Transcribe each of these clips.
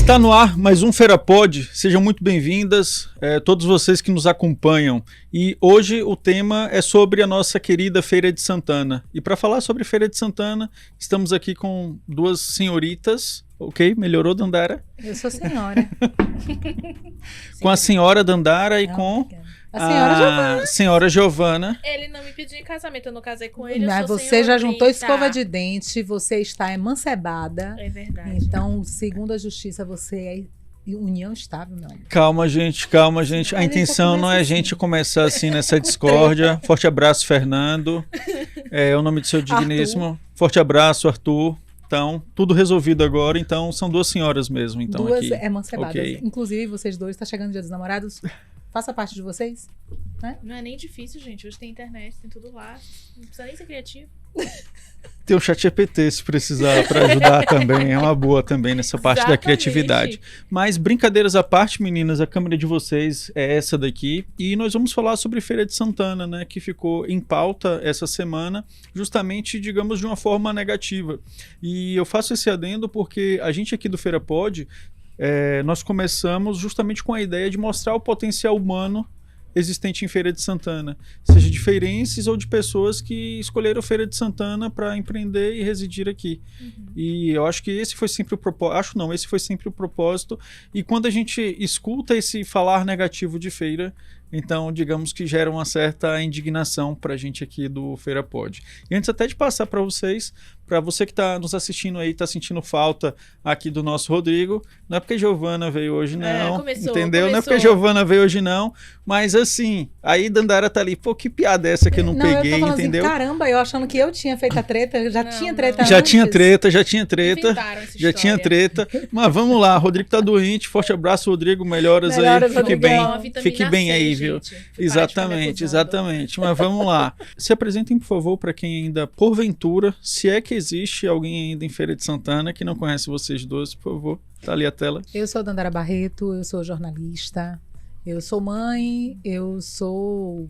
Está no ar mais um Feira Pod, sejam muito bem-vindas, todos vocês que nos acompanham. E hoje o tema é sobre a nossa querida Feira de Santana. E para falar sobre Feira de Santana, estamos aqui com duas senhoritas, ok? Melhorou, Dandara? Eu sou senhora. Com a senhora Dandara e com a senhora Giovana. Ele não me pediu em casamento, eu não casei com ele. Mas você já juntou escova de dente, você está emancebada. É verdade. Então, segundo a justiça, você é união estável, meu amigo. Calma, gente. A intenção não é a gente começar assim nessa discórdia. Forte abraço, Fernando. É o nome do seu digníssimo. Arthur. Forte abraço, Arthur. Então, tudo resolvido agora. Então, são duas senhoras mesmo. Então, duas aqui. emancipadas. Okay. Inclusive, vocês dois, está chegando o Dia dos Namorados. Faça parte de vocês. Né? Não é nem difícil, gente. Hoje tem internet, tem tudo lá. Não precisa nem ser criativo. Tem o ChatGPT se precisar para ajudar também. É uma boa também nessa parte da criatividade. Mas brincadeiras à parte, meninas, a câmera de vocês é essa daqui. E nós vamos falar sobre Feira de Santana, né? Que ficou em pauta essa semana, justamente, digamos, de uma forma negativa. E eu faço esse adendo porque a gente aqui do Feira Pod, nós começamos justamente com a ideia de mostrar o potencial humano existente em Feira de Santana, seja de feirenses ou de pessoas que escolheram Feira de Santana para empreender e residir aqui. Uhum. E eu acho que esse foi sempre o propósito. Esse foi sempre o propósito. E quando a gente escuta esse falar negativo de feira, então, digamos que gera uma certa indignação para a gente aqui do Feira Pod. E antes até de passar para vocês, para você que está nos assistindo aí, está sentindo falta aqui do nosso Rodrigo, não é porque a Giovana veio hoje não, entendeu? Não é porque a Giovana veio hoje não, mas assim, aí Dandara tá ali, pô, que piada é essa que eu não peguei, eu tô entendeu? Assim, caramba, eu achando que eu tinha feito a treta, eu já tinha treta Já antes. Já tinha treta, mas vamos lá, Rodrigo tá doente, forte abraço, Rodrigo, melhoras aí, fique bem aí, viu? Exatamente, mas vamos lá. Se apresentem, por favor, para quem ainda, porventura, se é que existe alguém ainda em Feira de Santana que não conhece vocês dois, por favor, tá ali a tela. Eu sou Dandara Barreto, eu sou jornalista, eu sou mãe, eu sou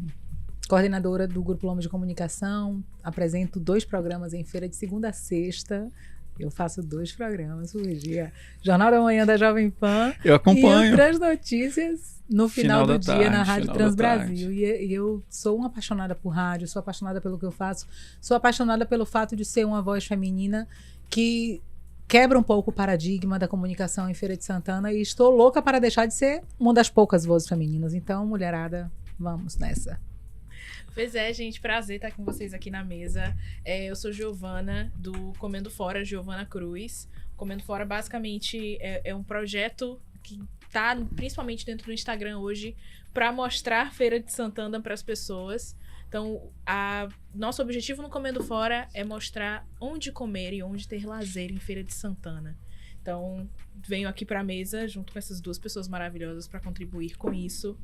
coordenadora do Grupo Lomba de Comunicação, apresento 2 programas em feira de segunda a sexta. Eu faço 2 programas por dia. Jornal da Manhã da Jovem Pan. Eu acompanho. E outras notícias no final do dia tarde, na Rádio Transbrasil. E eu sou uma apaixonada por rádio, sou apaixonada pelo que eu faço, sou apaixonada pelo fato de ser uma voz feminina que quebra um pouco o paradigma da comunicação em Feira de Santana e estou louca para deixar de ser uma das poucas vozes femininas. Então, mulherada, vamos nessa. Pois é, gente, prazer estar com vocês aqui na mesa. Eu sou Giovana, do Comendo Fora, Giovana Cruz. Comendo Fora, basicamente, é um projeto que está principalmente dentro do Instagram hoje para mostrar Feira de Santana para as pessoas. Então, nosso objetivo no Comendo Fora é mostrar onde comer e onde ter lazer em Feira de Santana. Então, venho aqui para a mesa junto com essas 2 pessoas maravilhosas para contribuir com isso.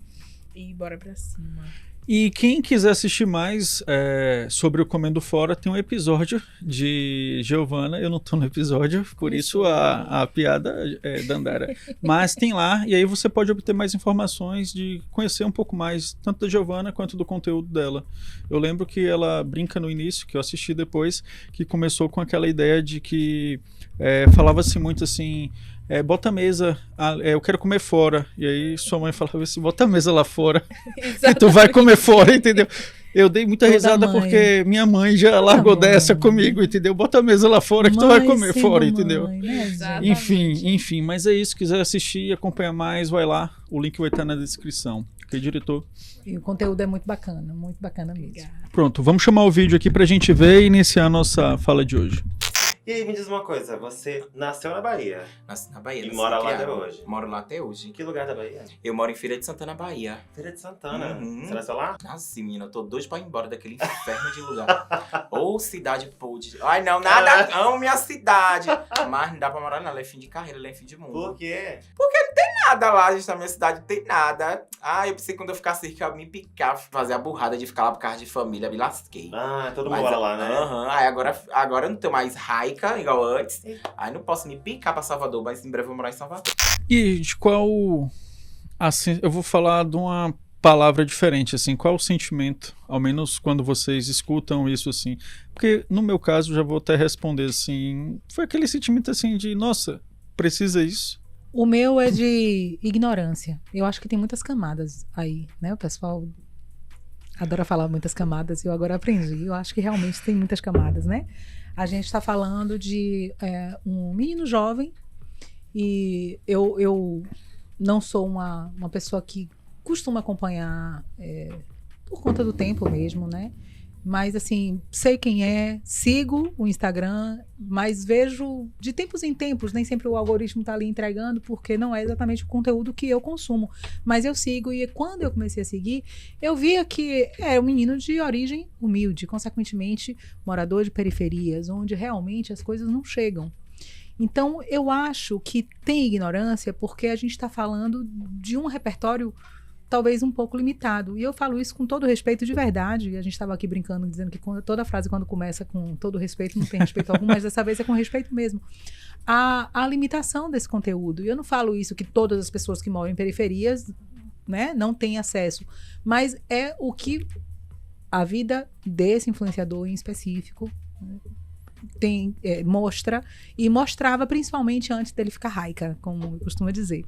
E bora para cima. E quem quiser assistir mais sobre o Comendo Fora, tem um episódio de Giovana. Eu não tô no episódio, por isso a piada é Dandara. Mas tem lá, e aí você pode obter mais informações, de conhecer um pouco mais, tanto da Giovana quanto do conteúdo dela. Eu lembro que ela brinca no início, que eu assisti depois, que começou com aquela ideia de que falava-se muito assim... bota a mesa, eu quero comer fora. E aí sua mãe falava assim, bota a mesa lá fora, que tu vai comer fora, entendeu? Eu dei muita risada porque minha mãe já largou dessa comigo, entendeu? Bota a mesa lá fora que tu vai comer fora, entendeu? Enfim, mas é isso, se quiser assistir e acompanhar mais, vai lá, o link vai estar na descrição. Ok, diretor? E o conteúdo é muito bacana mesmo. Obrigada. Pronto, vamos chamar o vídeo aqui pra gente ver e iniciar a nossa fala de hoje. E aí, me diz uma coisa, você nasceu na Bahia? Nasci na Bahia. E mora lá até hoje? Moro lá até hoje. Em que lugar da Bahia? Eu moro em Feira de Santana, Bahia. Feira de Santana? Uhum. Você nasceu lá? Nasci, menina. Eu tô doido pra ir embora daquele inferno de lugar. Ou cidade pude. Ai, não, nada. Amo minha cidade. Mas não dá pra morar, não. Ela é fim de carreira, ela é fim de mundo. Por quê? Porque não tem nada lá, gente. Na minha cidade não tem nada. Ah, eu pensei que quando eu ficasse rica, eu ia me picar, fazer a burrada de ficar lá por causa de família. Me lasquei. Ah, todo mundo mora lá, né? Aí agora eu não tenho mais raica, igual antes. Aí não posso me picar pra Salvador, mas em breve eu vou morar em Salvador. E de qual... Assim, eu vou falar de uma palavra diferente, assim, qual é o sentimento, ao menos quando vocês escutam isso, assim, porque no meu caso, já vou até responder, assim, foi aquele sentimento, assim, de, nossa, precisa isso? O meu é de ignorância. Eu acho que tem muitas camadas aí, né? O pessoal adora falar muitas camadas e eu agora aprendi. Eu acho que realmente tem muitas camadas, né? A gente está falando de um menino jovem e eu não sou uma pessoa que costuma acompanhar por conta do tempo mesmo, né? Mas, assim, sei quem é, sigo o Instagram, mas vejo de tempos em tempos, nem sempre o algoritmo tá ali entregando, porque não é exatamente o conteúdo que eu consumo. Mas eu sigo, e quando eu comecei a seguir, eu via que é um menino de origem humilde, consequentemente, morador de periferias, onde realmente as coisas não chegam. Então, eu acho que tem ignorância porque a gente está falando de um repertório talvez um pouco limitado. E eu falo isso com todo respeito de verdade. E a gente estava aqui brincando, dizendo que toda frase quando começa com todo respeito, não tem respeito algum, mas dessa vez é com respeito mesmo. A limitação desse conteúdo. E eu não falo isso que todas as pessoas que moram em periferias, né, não têm acesso. Mas é o que a vida desse influenciador em específico, né, mostra e mostrava principalmente antes dele ficar raica, como eu costumo dizer.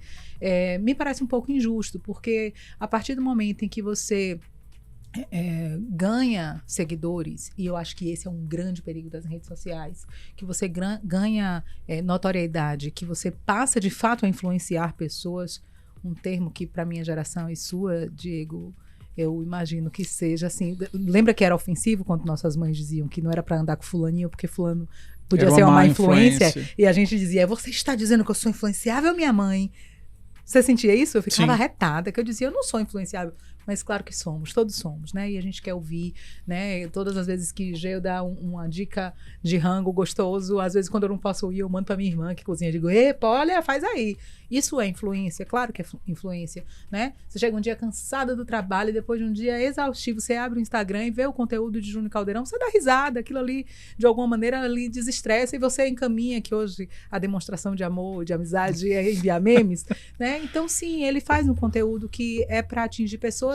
Me parece um pouco injusto, porque a partir do momento em que você ganha seguidores, e eu acho que esse é um grande perigo das redes sociais, que você ganha notoriedade, que você passa de fato a influenciar pessoas, um termo que para minha geração e sua, Diego, eu imagino que seja assim. Lembra que era ofensivo quando nossas mães diziam que não era para andar com fulaninho porque fulano podia ser uma má influência? E a gente dizia, você está dizendo que eu sou influenciável, minha mãe? Você sentia isso? Eu ficava arretada, que eu dizia, eu não sou influenciável. Mas claro que somos, todos somos, né? E a gente quer ouvir, né? Todas as vezes que Geo dá uma dica de rango gostoso, às vezes quando eu não posso ir, eu mando pra minha irmã que cozinha, digo, epa, olha, faz aí. Isso é influência, claro que é influência, né? Você chega um dia cansada do trabalho e depois de um dia exaustivo, você abre o Instagram e vê o conteúdo de Júnior Caldeirão, você dá risada, aquilo ali, de alguma maneira, ali desestressa e você encaminha, que hoje a demonstração de amor, de amizade é enviar memes, né? Então, sim, ele faz um conteúdo que é para atingir pessoas.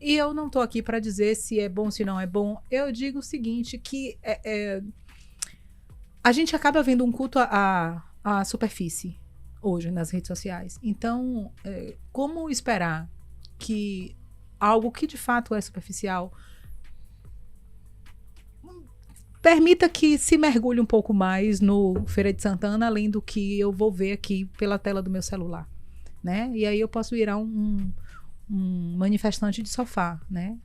E eu não estou aqui para dizer se é bom, se não é bom. Eu digo o seguinte, que a gente acaba vendo um culto à superfície hoje nas redes sociais. Então, como esperar que algo que de fato é superficial permita que se mergulhe um pouco mais no Feira de Santana, além do que eu vou ver aqui pela tela do meu celular, né? E aí eu posso virar um manifestante de sofá, né?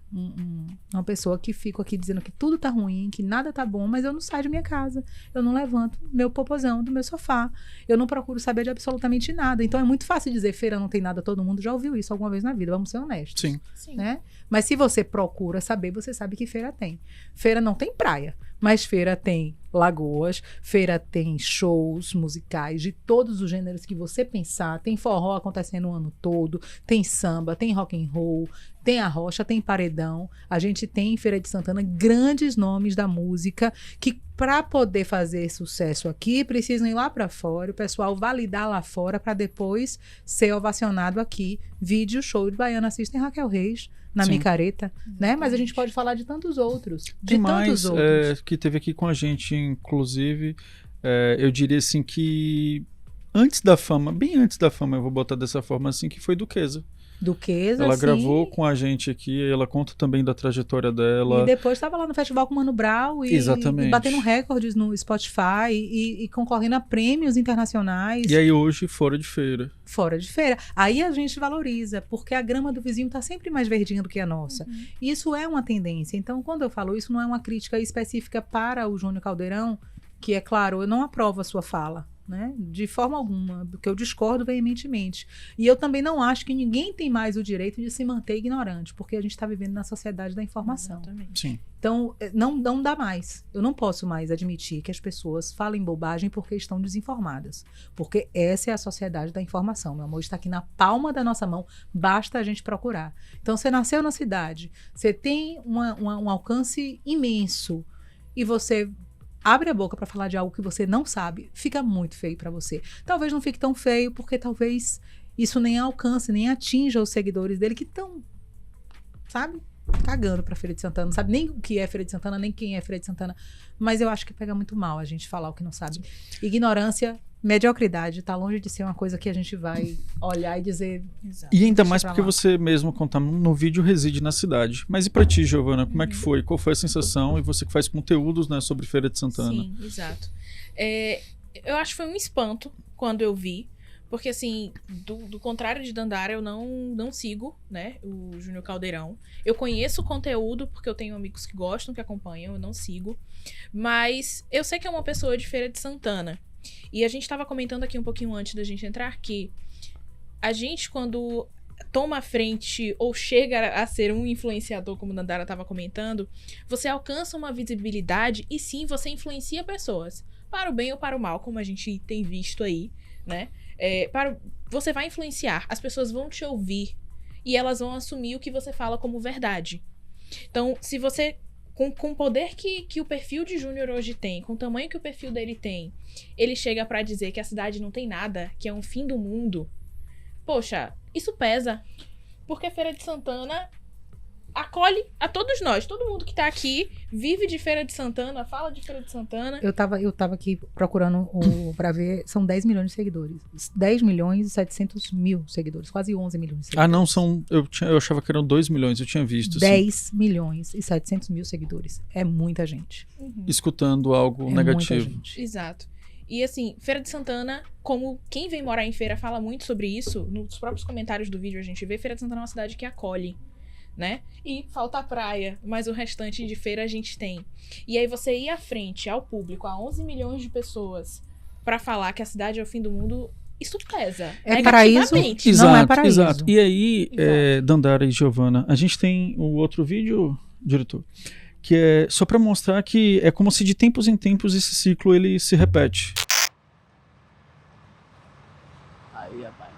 Uma pessoa que fica aqui dizendo que tudo tá ruim, que nada tá bom, mas eu não saio de minha casa, eu não levanto meu popozão do meu sofá, eu não procuro saber de absolutamente nada. Então é muito fácil dizer feira não tem nada, todo mundo já ouviu isso alguma vez na vida, vamos ser honestos. Sim. Né? Mas se você procura saber, você sabe que feira tem. Feira não tem praia, mas feira tem lagoas, feira tem shows musicais de todos os gêneros que você pensar, tem forró acontecendo o ano todo, tem samba, tem rock and roll, tem arrocha, tem paredão. A gente tem em Feira de Santana grandes nomes da música que, para poder fazer sucesso aqui, precisam ir lá para fora, o pessoal validar lá fora para depois ser ovacionado aqui. Vídeo show de Baiana System, Raquel Reis na micareta, né? Mas a gente pode falar de tantos outros. De tantos outros. Que teve aqui com a gente, inclusive, eu diria assim que antes da fama, bem antes da fama, eu vou botar dessa forma assim, que foi Duquesa. Duquesa, ela sim. gravou com a gente aqui, ela conta também da trajetória dela. E depois estava lá no festival com o Mano Brown e batendo recordes no Spotify e concorrendo a prêmios internacionais. E aí hoje, fora de feira. Fora de feira. Aí a gente valoriza, porque a grama do vizinho está sempre mais verdinha do que a nossa. Uhum. Isso é uma tendência. Então, quando eu falo isso, não é uma crítica específica para o Júnior Caldeirão, que é claro, eu não aprovo a sua fala. Né? De forma alguma, porque eu discordo veementemente. E eu também não acho que ninguém tem mais o direito de se manter ignorante, porque a gente está vivendo na sociedade da informação. Exatamente. Sim. Então, não dá mais. Eu não posso mais admitir que as pessoas falem bobagem porque estão desinformadas. Porque essa é a sociedade da informação. Meu amor, está aqui na palma da nossa mão, basta a gente procurar. Então, você nasceu na cidade, você tem um alcance imenso e você abre a boca para falar de algo que você não sabe, fica muito feio para você. Talvez não fique tão feio, porque talvez isso nem alcance, nem atinja os seguidores dele que estão, sabe, cagando pra Feira de Santana. Não sabe nem o que é Feira de Santana, nem quem é Feira de Santana. Mas eu acho que pega muito mal a gente falar o que não sabe. Ignorância mediocridade está longe de ser uma coisa que a gente vai olhar e dizer. Exato. E ainda Deixa mais pra porque lá. você mesmo contar no vídeo reside na cidade. Mas e pra ti, Giovana, como é que foi? Qual foi a sensação? E você que faz conteúdos, né, sobre Feira de Santana. Sim, exato. Eu acho que foi um espanto quando eu vi. Porque, assim, do contrário de Dandara, eu não sigo, né, o Júnior Caldeirão. Eu conheço o conteúdo, porque eu tenho amigos que gostam, que acompanham, eu não sigo. Mas eu sei que é uma pessoa de Feira de Santana. E a gente tava comentando aqui um pouquinho antes da gente entrar que a gente, quando toma a frente ou chega a ser um influenciador, como Dandara tava comentando, você alcança uma visibilidade e sim, você influencia pessoas. Para o bem ou para o mal, como a gente tem visto aí, né? Você vai influenciar, as pessoas vão te ouvir e elas vão assumir o que você fala como verdade. Então, se você, com o poder que o perfil de Júnior hoje tem, com o tamanho que o perfil dele tem, ele chega pra dizer que a cidade não tem nada, que é um fim do mundo, poxa, isso pesa. Porque Feira de Santana acolhe a todos nós. Todo mundo que tá aqui vive de Feira de Santana, fala de Feira de Santana. Eu tava aqui procurando pra ver, são 10 milhões de seguidores. 10 milhões e 700 mil seguidores, quase 11 milhões de seguidores. Ah, não, eu achava que eram 2 milhões, eu tinha visto. 10 milhões e 700 mil seguidores. É muita gente. Escutando algo É negativo. muita gente. Exato. E assim, Feira de Santana, como quem vem morar em Feira fala muito sobre isso, nos próprios comentários do vídeo a gente vê, Feira de Santana é uma cidade que acolhe, né? E falta a praia, mas o restante de Feira a gente tem. E aí você ir à frente, ao público, a 11 milhões de pessoas, pra falar que a cidade é o fim do mundo, isso pesa. É paraíso. negativamente. Não é paraíso. Exato. E aí, Exato. Dandara e Giovana, a gente tem o outro vídeo, diretor, que é só pra mostrar que é como se de tempos em tempos esse ciclo ele se repete. Aí, rapaz.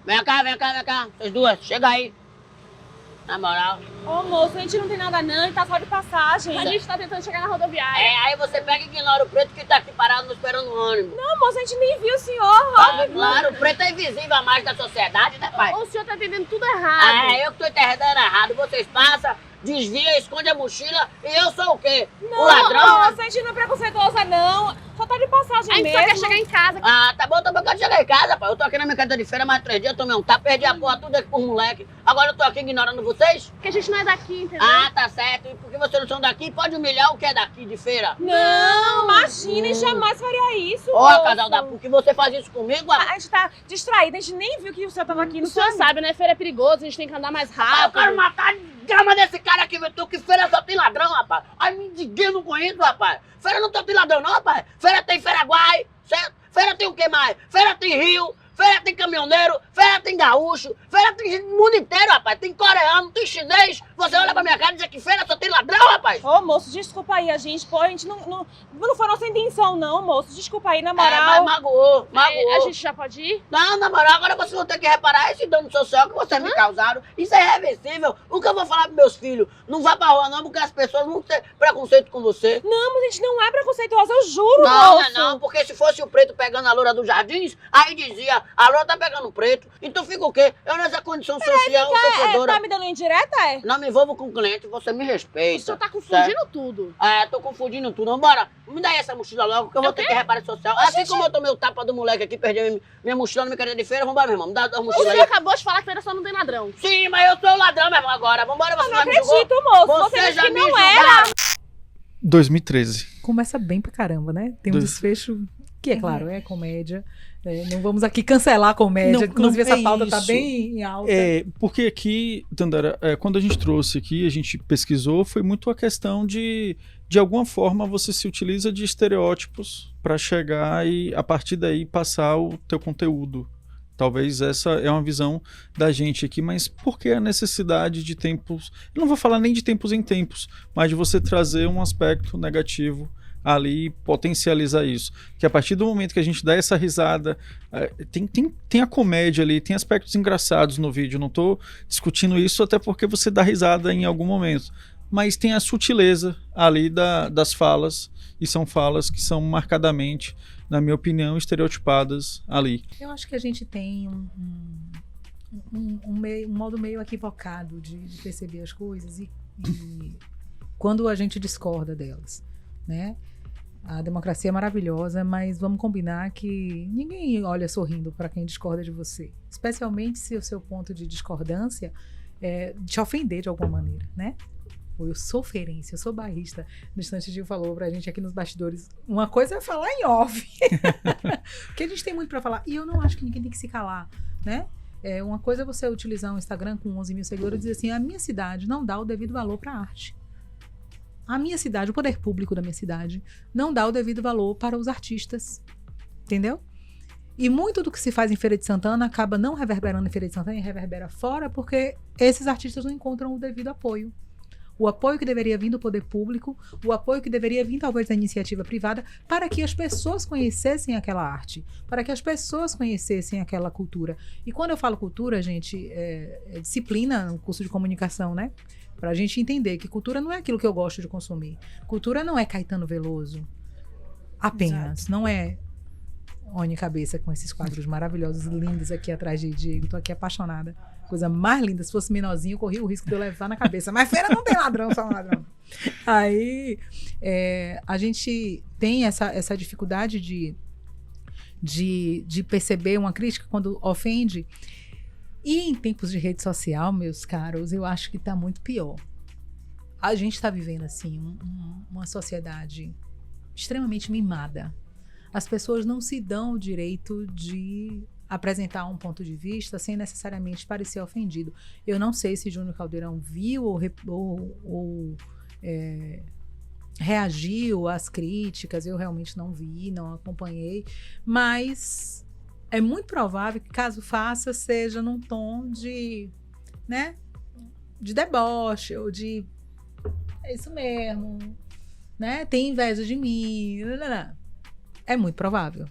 Vem cá, vocês duas, chega aí. Na moral. Ô moço, a gente não tem nada não, a gente tá só de passagem. A gente tá tentando chegar na rodoviária. Aí você pega e ignora o preto que tá aqui parado esperando o ônibus. Não, moço, a gente nem viu o senhor. Tá, claro, o preto é invisível à margem da sociedade, né, pai? O senhor tá entendendo tudo errado. Eu que tô entendendo errado. Vocês passam, desvia, esconde a mochila e eu sou o quê? Não, o ladrão? moço, a gente não é preconceituosa não. Só tá de passagem A gente mesmo. só quer chegar em casa. Ah, tá bom, eu quero chegar em casa, pai. Eu tô aqui na minha casa de feira mais 3 dias, tomei um tapa, perdi a porra tudo aqui por moleque. Agora eu tô aqui ignorando vocês? Porque a gente não é daqui, entendeu? Ah, tá certo. E porque vocês não são daqui, pode humilhar o que é daqui de feira. Não, imagina, jamais faria isso, Ô, moço. casal da PUC, você faz isso comigo? A gente tá distraída, a gente nem viu que o senhor tava aqui no O senhor sabe, né? Feira é perigoso, a gente tem que andar mais Eu rápido. quero matar a grama desse cara aqui, tu que feira só tem ladrão, rapaz. Ai, me indigno com isso, rapaz. Feira não tem ladrão, não, rapaz. Feira tem Feiraguai, certo? Feira tem o que mais? Feira tem rio, feira tem caminhoneiro, feira tem gaúcho, feira tem gente do mundo inteiro, rapaz. Tem coreano, tem chinês. Você olha pra minha cara e diz que feira só tem ladrão, rapaz. Ô, moço, desculpa aí, a gente não foi nossa intenção, não, moço. Desculpa aí, na Mas moral. magoou. A gente já pode ir? Não, na moral, agora vocês vão ter que reparar esse dano social que vocês me causaram. Isso é irreversível. O que eu vou falar pros meus filhos? Não vá pra rua não, porque as pessoas vão ter preconceito com você. Não, mas a gente não é preconceituosa, eu juro, Não, moço. não, porque se fosse o preto pegando a loura dos jardins, aí dizia, a loura tá pegando o preto. Então fica o quê? Eu nessa condição social, sofredora. Tá me dando indireta, é? Não me envolvo com o cliente, você me O respeita. senhor tá confundindo tudo. Tô confundindo tudo. Vambora, me dá essa mochila logo, que eu vou ter que reparar social. Assim como eu tomei o tapa do moleque aqui, perdi minha mochila na minha cadeira de feira, vambora, meu irmão, me dá a O mochila senhor aí. acabou de falar que feira só não tem ladrão. Sim, mas eu sou o ladrão, meu irmão, agora. Vambora, você Eu não já me julgou. acredito, moço. Você Você já disse que me não julgaram. era. 2013. Começa bem pra caramba, né? Tem um Dois. desfecho que, é claro, é comédia. Não vamos aqui cancelar a comédia. Não, Inclusive, não essa é pauta tá isso. bem em alta. Porque aqui, Dandara, quando a gente trouxe aqui, a gente pesquisou, foi muito a questão de alguma forma, você se utiliza de estereótipos para chegar e, a partir daí, passar o teu conteúdo. Talvez essa é uma visão da gente aqui, mas por que a necessidade de tempos... Eu não vou falar nem de tempos em tempos, mas de você trazer um aspecto negativo ali e potencializar isso. Que a partir do momento que a gente dá essa risada, tem a comédia ali, tem aspectos engraçados no vídeo, não estou discutindo isso até porque você dá risada em algum momento, mas tem a sutileza ali das falas, e são falas que são marcadamente, na minha opinião, estereotipadas ali. Eu acho que a gente tem um modo meio equivocado de perceber as coisas e quando a gente discorda delas, né? A democracia é maravilhosa, mas vamos combinar que ninguém olha sorrindo para quem discorda de você. Especialmente se o seu ponto de discordância é te ofender de alguma maneira, né? Eu sou ferência, eu sou barrista. No instante, Gil falou pra gente aqui nos bastidores. Uma coisa é falar em off. Porque a gente tem muito pra falar. E eu não acho que ninguém tem que se calar, né? Uma coisa é você utilizar um Instagram com 11 mil seguidores e dizer assim, a minha cidade não dá o devido valor pra arte. A minha cidade, o poder público da minha cidade, não dá o devido valor para os artistas. Entendeu? E muito do que se faz em Feira de Santana acaba não reverberando em Feira de Santana e reverbera fora porque esses artistas não encontram o devido apoio. O apoio que deveria vir do poder público, o apoio que deveria vir talvez da iniciativa privada, para que as pessoas conhecessem aquela arte, para que as pessoas conhecessem aquela cultura. E quando eu falo cultura, gente, é disciplina no curso de comunicação, né? Para a gente entender que cultura não é aquilo que eu gosto de consumir. Cultura não é Caetano Veloso, apenas. Exato. Não é Oni Cabeça com esses quadros maravilhosos, lindos aqui atrás de Diego. Tô aqui apaixonada. Coisa mais linda. Se fosse menorzinho, eu corria o risco de eu levar na cabeça. Mas feira não tem ladrão, só um ladrão. Aí, a gente tem essa dificuldade de perceber uma crítica quando ofende. E em tempos de rede social, meus caros, eu acho que tá muito pior. A gente tá vivendo, assim, uma sociedade extremamente mimada. As pessoas não se dão o direito de apresentar um ponto de vista sem necessariamente parecer ofendido. Eu não sei se Júnior Caldeirão viu ou reagiu às críticas, eu realmente não vi, não acompanhei, mas é muito provável que caso faça, seja num tom de, né, de deboche ou de é isso mesmo, né, tem inveja de mim, é muito provável.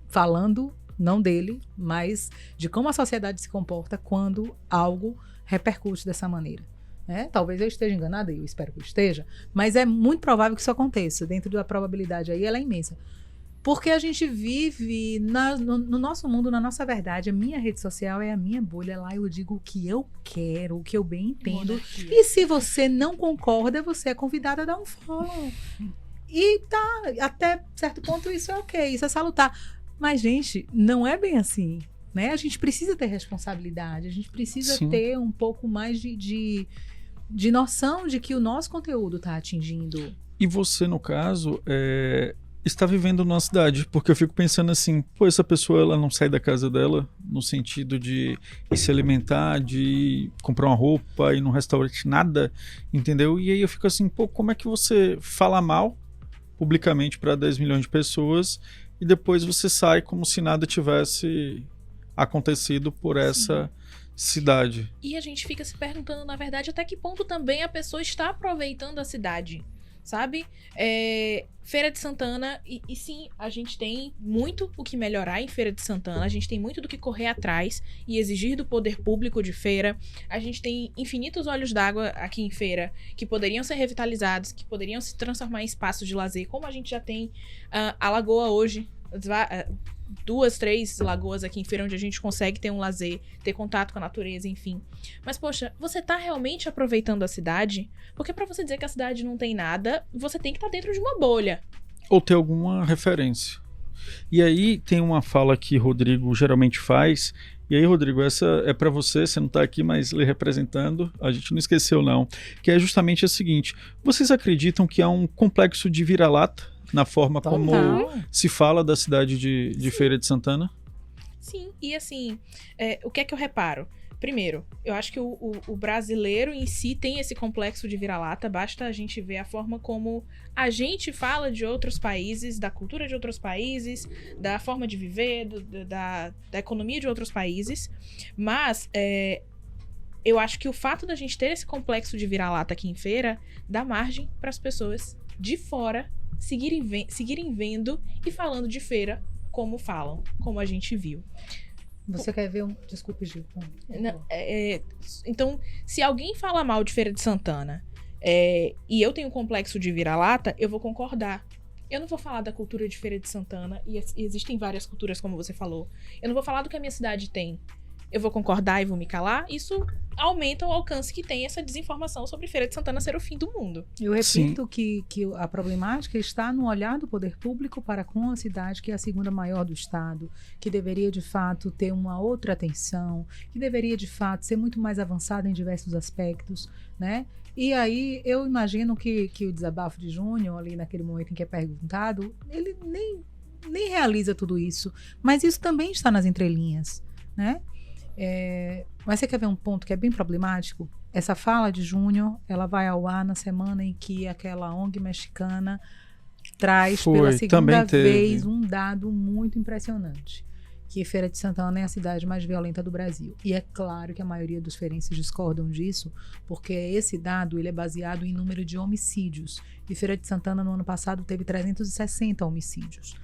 Falando, não dele, mas de como a sociedade se comporta quando algo repercute dessa maneira. Né? Talvez eu esteja enganada, eu espero que eu esteja, mas é muito provável que isso aconteça. Dentro da probabilidade aí, ela é imensa. Porque a gente vive no nosso mundo, na nossa verdade. A minha rede social é a minha bolha. Lá eu digo o que eu quero, o que eu bem entendo. E se você não concorda, você é convidada a dar um follow. E tá, até certo ponto isso é ok, isso é salutar. Mas, gente, não é bem assim, né? A gente precisa ter responsabilidade, a gente precisa Sim. ter um pouco mais de noção de que o nosso conteúdo está atingindo. E você, no caso, está vivendo numa cidade, porque eu fico pensando assim, pô, essa pessoa ela não sai da casa dela no sentido de ir se alimentar, de comprar uma roupa, ir num restaurante, nada, entendeu? E aí eu fico assim, pô, como é que você fala mal publicamente para 10 milhões de pessoas e depois você sai como se nada tivesse acontecido por essa cidade. E a gente fica se perguntando, na verdade, até que ponto também a pessoa está aproveitando a cidade, sabe? Feira de Santana, e sim, a gente tem muito o que melhorar em Feira de Santana, a gente tem muito do que correr atrás e exigir do poder público de Feira, a gente tem infinitos olhos d'água aqui em Feira que poderiam ser revitalizados, que poderiam se transformar em espaços de lazer, como a gente já tem a Lagoa hoje, 2, 3 lagoas aqui em Feira onde a gente consegue ter um lazer, ter contato com a natureza, enfim. Mas, poxa, você tá realmente aproveitando a cidade? Porque pra você dizer que a cidade não tem nada, você tem que estar dentro de uma bolha. Ou ter alguma referência. E aí tem uma fala que Rodrigo geralmente faz. E aí, Rodrigo, essa é pra você não tá aqui, mas lhe representando. A gente não esqueceu, não. Que é justamente a seguinte. Vocês acreditam que há um complexo de vira-lata na forma como se fala da cidade de Feira de Santana? Sim, e assim, o que é que eu reparo? Primeiro, eu acho que o brasileiro em si tem esse complexo de vira-lata, basta a gente ver a forma como a gente fala de outros países, da cultura de outros países, da forma de viver, da economia de outros países, mas eu acho que o fato da gente ter esse complexo de vira-lata aqui em Feira dá margem para as pessoas de fora seguirem vendo e falando de Feira como falam, como a gente viu. Você quer ver um... Desculpe, Gil. Então, se alguém fala mal de Feira de Santana e eu tenho um complexo de vira-lata, eu vou concordar. Eu não vou falar da cultura de Feira de Santana, e existem várias culturas, como você falou. Eu não vou falar do que a minha cidade tem. eu vou concordar e vou me calar, isso aumenta o alcance que tem essa desinformação sobre Feira de Santana ser o fim do mundo. Eu repito que a problemática está no olhar do poder público para com a cidade, que é a segunda maior do estado, que deveria de fato ter uma outra atenção, que deveria de fato ser muito mais avançada em diversos aspectos, né? E aí eu imagino que o desabafo de Júnior, ali naquele momento em que é perguntado, ele nem realiza tudo isso, mas isso também está nas entrelinhas, né? Mas você quer ver um ponto que é bem problemático? Essa fala de Júnior, ela vai ao ar na semana em que aquela ONG mexicana traz pela segunda vez um dado muito impressionante, que Feira de Santana é a cidade mais violenta do Brasil. E é claro que a maioria dos feirenses discordam disso, porque esse dado ele é baseado em número de homicídios. E Feira de Santana, no ano passado, teve 360 homicídios.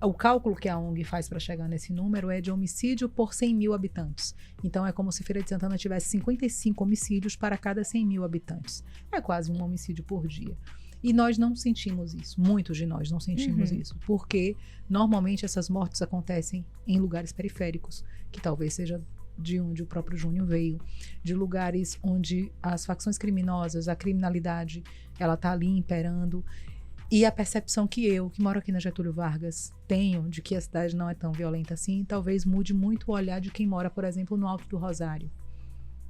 O cálculo que a ONG faz para chegar nesse número é de homicídio por 100 mil habitantes. Então é como se Feira de Santana tivesse 55 homicídios para cada 100 mil habitantes. É quase um homicídio por dia. E nós não sentimos isso, muitos de nós não sentimos isso, porque normalmente essas mortes acontecem em lugares periféricos, que talvez seja de onde o próprio Júnior veio, de lugares onde as facções criminosas, a criminalidade, ela está ali imperando. E a percepção que moro aqui na Getúlio Vargas, tenho de que a cidade não é tão violenta assim, talvez mude muito o olhar de quem mora, por exemplo, no Alto do Rosário,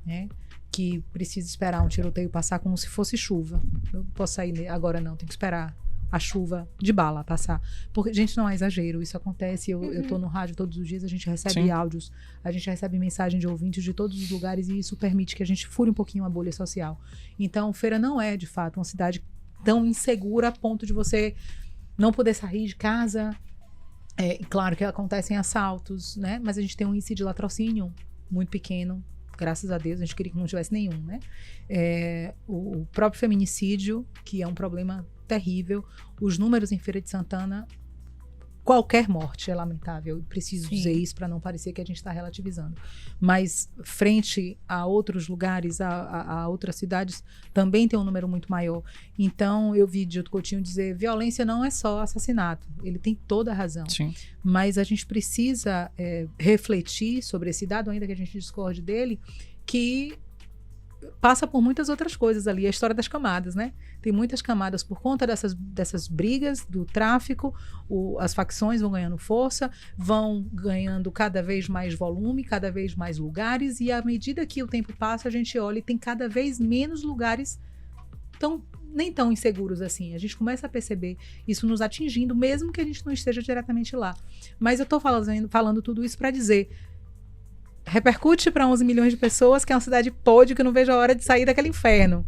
né? Que precisa esperar um tiroteio passar como se fosse chuva. Eu posso sair agora não, tenho que esperar a chuva de bala passar. Porque, gente, não é exagero, isso acontece, eu tô no rádio todos os dias, a gente recebe áudios, a gente recebe mensagem de ouvintes de todos os lugares e isso permite que a gente fure um pouquinho a bolha social. Então, Feira não é, de fato, uma cidade tão insegura a ponto de você não poder sair de casa. Claro que acontecem assaltos, né? Mas a gente tem um índice de latrocínio muito pequeno, graças a Deus, a gente queria que não tivesse nenhum, né? O próprio feminicídio, que é um problema terrível, os números em Feira de Santana, qualquer morte é lamentável, eu preciso dizer isso para não parecer que a gente está relativizando, mas frente a outros lugares, a outras cidades, também tem um número muito maior. Então eu vi Dilto Coutinho dizer, violência não é só assassinato, ele tem toda a razão. Sim. Mas a gente precisa refletir sobre esse dado, ainda que a gente discorde dele, que passa por muitas outras coisas ali, a história das camadas, né? Tem muitas camadas por conta dessas brigas, do tráfico, as facções vão ganhando força, vão ganhando cada vez mais volume, cada vez mais lugares, e à medida que o tempo passa, a gente olha e tem cada vez menos lugares nem tão inseguros assim. A gente começa a perceber isso nos atingindo, mesmo que a gente não esteja diretamente lá. Mas eu tô falando tudo isso para dizer, repercute para 11 milhões de pessoas que é uma cidade podre, que eu não vejo a hora de sair daquele inferno.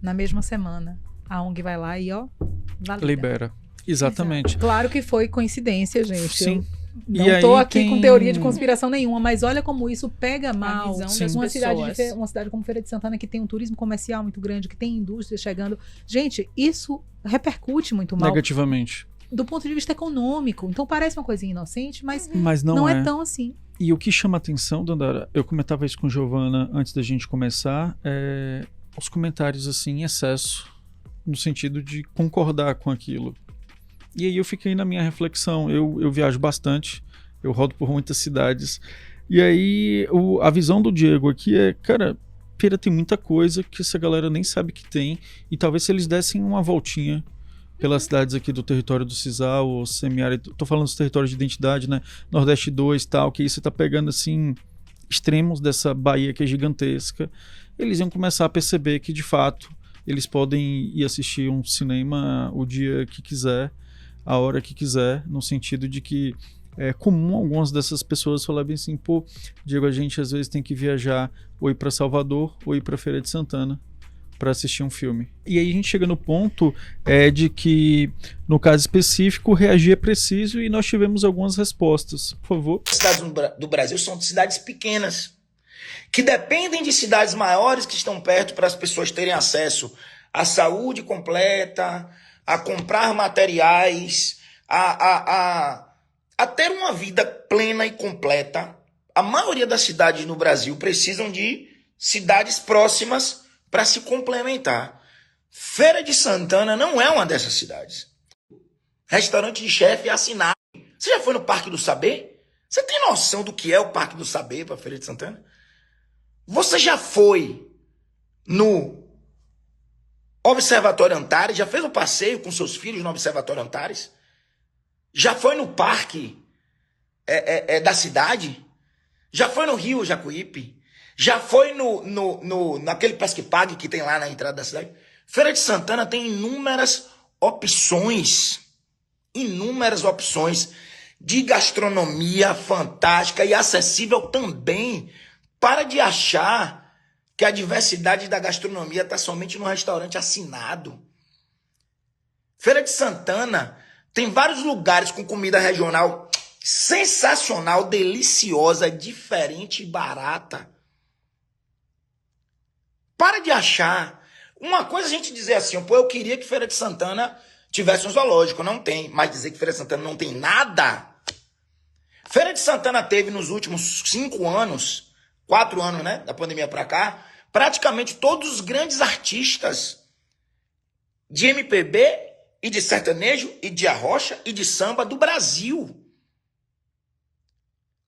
Na mesma semana, a ONG vai lá e valida. Libera. Exatamente. Exato. Claro que foi coincidência, gente. Sim. Eu não tô aqui com teoria de conspiração nenhuma, mas olha como isso pega mal uma cidade como Feira de Santana, que tem um turismo comercial muito grande, que tem indústria chegando. Gente, isso repercute muito mal. Negativamente. Do ponto de vista econômico. Então parece uma coisinha inocente, mas não é tão assim. E o que chama atenção, Dandara, eu comentava isso com Giovana antes da gente começar, os comentários assim em excesso, no sentido de concordar com aquilo. E aí eu fiquei na minha reflexão, eu viajo bastante, eu rodo por muitas cidades, e aí a visão do Diego aqui cara, Feira tem muita coisa que essa galera nem sabe que tem, e talvez se eles dessem uma voltinha pelas cidades aqui do território do Cisal, ou semiárido, tô falando dos territórios de identidade, né, Nordeste 2 e tal, que aí você tá pegando assim, extremos dessa Bahia que é gigantesca, eles iam começar a perceber que de fato eles podem ir assistir um cinema o dia que quiser, a hora que quiser, no sentido de que é comum algumas dessas pessoas falarem assim, pô, Diego, a gente às vezes tem que viajar ou ir para Salvador ou ir para Feira de Santana para assistir um filme. E aí a gente chega no ponto de que, no caso específico, reagir é preciso e nós tivemos algumas respostas. Por favor. As cidades do Brasil são cidades pequenas, que dependem de cidades maiores que estão perto para as pessoas terem acesso à saúde completa, a comprar materiais, a ter uma vida plena e completa. A maioria das cidades no Brasil precisam de cidades próximas para se complementar. Feira de Santana não é uma dessas cidades. Restaurante de chefe é assinado. Você já foi no Parque do Saber? Você tem noção do que é o Parque do Saber para Feira de Santana? Você já foi no Observatório Antares? Já fez um passeio com seus filhos no Observatório Antares? Já foi no parque da cidade? Já foi no Rio Jacuípe? Já foi naquele Pesque Pague que tem lá na entrada da cidade? Feira de Santana tem inúmeras opções de gastronomia fantástica e acessível também. Para de achar que a diversidade da gastronomia está somente no restaurante assinado. Feira de Santana tem vários lugares com comida regional sensacional, deliciosa, diferente e barata. Para de achar. Uma coisa a gente dizer assim, pô, eu queria que Feira de Santana tivesse um zoológico. Não tem. Mas dizer que Feira de Santana não tem nada. Feira de Santana teve nos últimos 5 anos, 4 anos, né, da pandemia pra cá, praticamente todos os grandes artistas de MPB e de sertanejo e de arrocha e de samba do Brasil.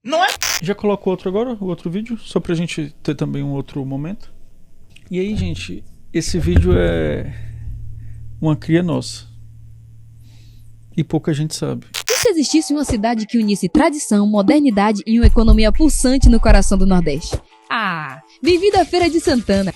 Não é? Já colocou outro agora, o outro vídeo, só pra gente ter também um outro momento. E aí, gente, esse vídeo é uma cria nossa. E pouca gente sabe. E se existisse uma cidade que unisse tradição, modernidade e uma economia pulsante no coração do Nordeste? Ah, bem-vindo à Feira de Santana,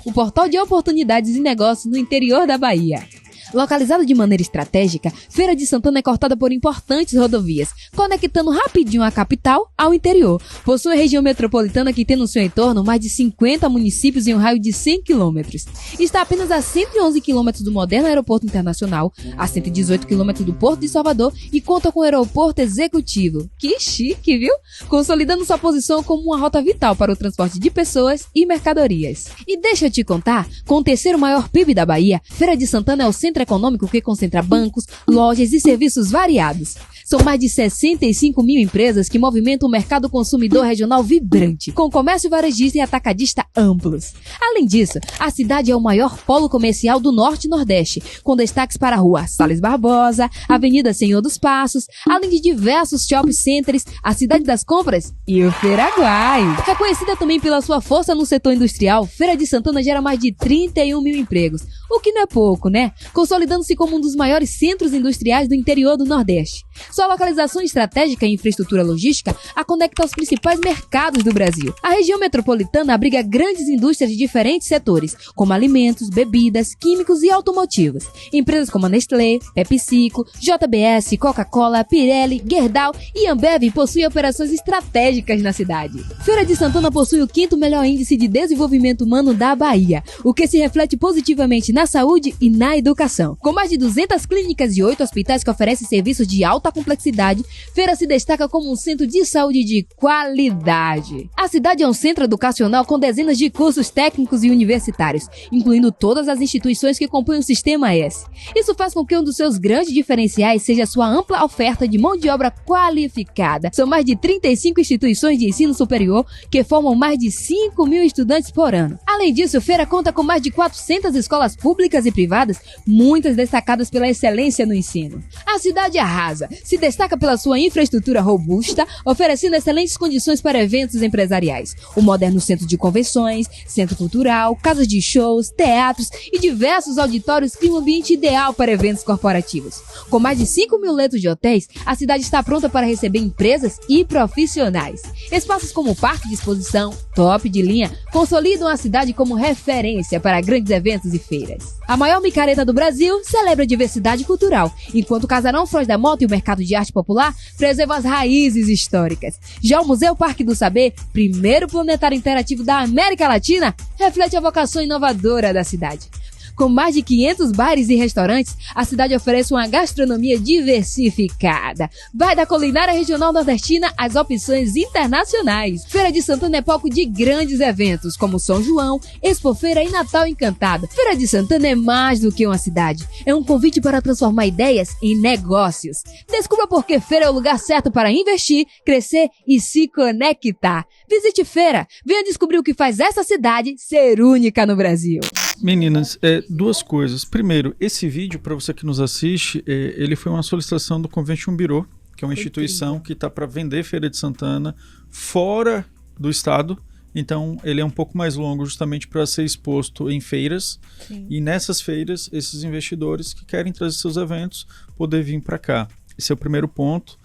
o portal de oportunidades e negócios no interior da Bahia. Localizada de maneira estratégica, Feira de Santana é cortada por importantes rodovias, conectando rapidinho a capital ao interior. Possui região metropolitana que tem no seu entorno mais de 50 municípios em um raio de 100 quilômetros. Está apenas a 111 quilômetros do moderno aeroporto internacional, a 118 quilômetros do Porto de Salvador e conta com o aeroporto executivo. Que chique, viu? Consolidando sua posição como uma rota vital para o transporte de pessoas e mercadorias. E deixa eu te contar, com o terceiro maior PIB da Bahia, Feira de Santana é o centro econômico que concentra bancos, lojas e serviços variados. São mais de 65 mil empresas que movimentam o mercado consumidor regional vibrante, com comércio varejista e atacadista amplos. Além disso, a cidade é o maior polo comercial do Norte e Nordeste, com destaques para a Rua Salles Barbosa, Avenida Senhor dos Passos, além de diversos shopping centers, a Cidade das Compras e o Feiraguai. Reconhecida também pela sua força no setor industrial, Feira de Santana gera mais de 31 mil empregos, o que não é pouco, né? Consolidando-se como um dos maiores centros industriais do interior do Nordeste. Sua localização estratégica e infraestrutura logística a conecta aos principais mercados do Brasil. A região metropolitana abriga grandes indústrias de diferentes setores, como alimentos, bebidas, químicos e automotivos. Empresas como a Nestlé, PepsiCo, JBS, Coca-Cola, Pirelli, Gerdau e Ambev possuem operações estratégicas na cidade. Feira de Santana possui o 5º melhor índice de desenvolvimento humano da Bahia, o que se reflete positivamente na saúde e na educação. Com mais de 200 clínicas e 8 hospitais que oferecem serviços de alta complexidade, Feira se destaca como um centro de saúde de qualidade. A cidade é um centro educacional com dezenas de cursos técnicos e universitários, incluindo todas as instituições que compõem o Sistema S. Isso faz com que um dos seus grandes diferenciais seja sua ampla oferta de mão de obra qualificada. São mais de 35 instituições de ensino superior que formam mais de 5 mil estudantes por ano. Além disso, Feira conta com mais de 400 escolas públicas e privadas, muitas destacadas pela excelência no ensino. A cidade arrasa, se destaca pela sua infraestrutura robusta, oferecendo excelentes condições para eventos empresariais. O moderno centro de convenções, centro cultural, casas de shows, teatros e diversos auditórios criam um ambiente ideal para eventos corporativos. Com mais de 5 mil leitos de hotéis, a cidade está pronta para receber empresas e profissionais. Espaços como o Parque de Exposição, top de linha, consolidam a cidade como referência para grandes eventos e feiras. A maior micareta do Brasil celebra a diversidade cultural, enquanto o Casarão Foz da Mota e o Mercado de Arte Popular preservam as raízes históricas. Já o Museu Parque do Saber, primeiro planetário interativo da América Latina, reflete a vocação inovadora da cidade. Com mais de 500 bares e restaurantes, a cidade oferece uma gastronomia diversificada. Vai da culinária regional nordestina às opções internacionais. Feira de Santana é palco de grandes eventos, como São João, Expofeira e Natal Encantado. Feira de Santana é mais do que uma cidade. É um convite para transformar ideias em negócios. Descubra por que Feira é o lugar certo para investir, crescer e se conectar. Visite Feira. Venha descobrir o que faz essa cidade ser única no Brasil. Meninas, duas coisas. Primeiro, esse vídeo, para você que nos assiste, ele foi uma solicitação do Convention Bureau, que é uma instituição que está para vender Feira de Santana fora do estado. Então, ele é um pouco mais longo justamente para ser exposto em feiras. Sim. E nessas feiras, esses investidores que querem trazer seus eventos, poder vir para cá. Esse é o primeiro ponto.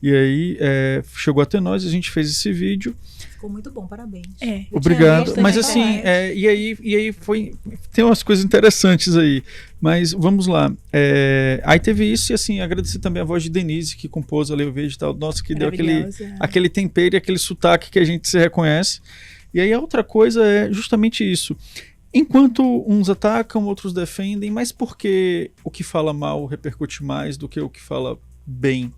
E aí, chegou até nós, a gente fez esse vídeo. Ficou muito bom, parabéns. Obrigado. Mas assim, e aí tem umas coisas interessantes aí. Mas vamos lá. Aí teve isso e assim, agradecer também a voz de Denise, que compôs ali o vídeo e tal. Nossa, que deu aquele tempero e aquele sotaque que a gente se reconhece. E aí a outra coisa é justamente isso. Enquanto uns atacam, outros defendem, mas por que o que fala mal repercute mais do que o que fala bem?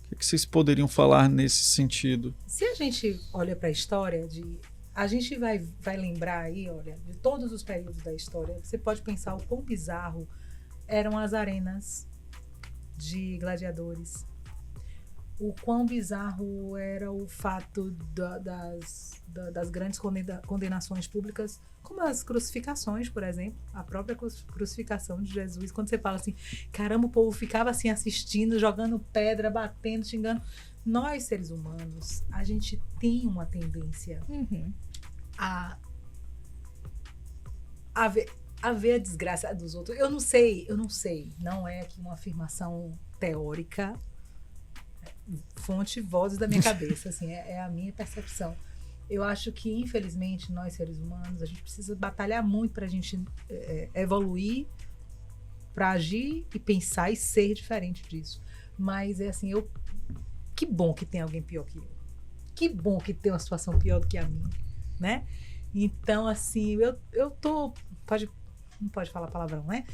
O que vocês poderiam falar nesse sentido? Se a gente olha para a história, a gente vai lembrar aí, olha, de todos os períodos da história, você pode pensar o quão bizarro eram as arenas de gladiadores. O quão bizarro era o fato das grandes condenações públicas, como as crucificações, por exemplo, a própria crucificação de Jesus, quando você fala assim, caramba, o povo ficava assim assistindo, jogando pedra, batendo, xingando. Nós, seres humanos, a gente tem uma tendência a ver a desgraça dos outros. Eu não sei, não é aqui uma afirmação teórica, fonte, vozes da minha cabeça, assim, é a minha percepção. Eu acho que, infelizmente, nós, seres humanos, a gente precisa batalhar muito para a gente evoluir, para agir e pensar e ser diferente disso. Mas, é assim, que bom que tem alguém pior que eu. Que bom que tem uma situação pior do que a minha, né? Então, assim, eu tô... Não pode falar palavrão, né?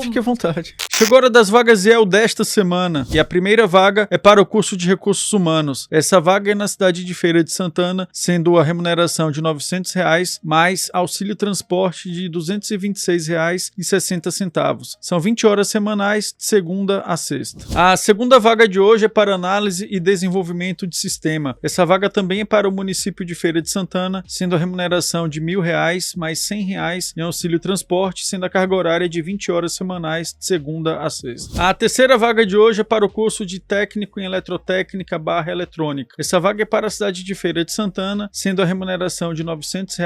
Fique à vontade. Chegou a hora das vagas EL desta semana. E a primeira vaga é para o curso de Recursos Humanos. Essa vaga é na cidade de Feira de Santana, sendo a remuneração de R$ 900, mais auxílio transporte de R$ 226,60. São 20 horas semanais, de segunda a sexta. A segunda vaga de hoje é para análise e desenvolvimento de sistema. Essa vaga também é para o município de Feira de Santana, sendo a remuneração de R$ 1.000, mais R$ 100 em auxílio transporte, sendo a carga horária de 20 horas semanais, de segunda a sexta. A terceira vaga de hoje é para o curso de técnico em eletrotécnica / eletrônica. Essa vaga é para a cidade de Feira de Santana, sendo a remuneração de R$ 900,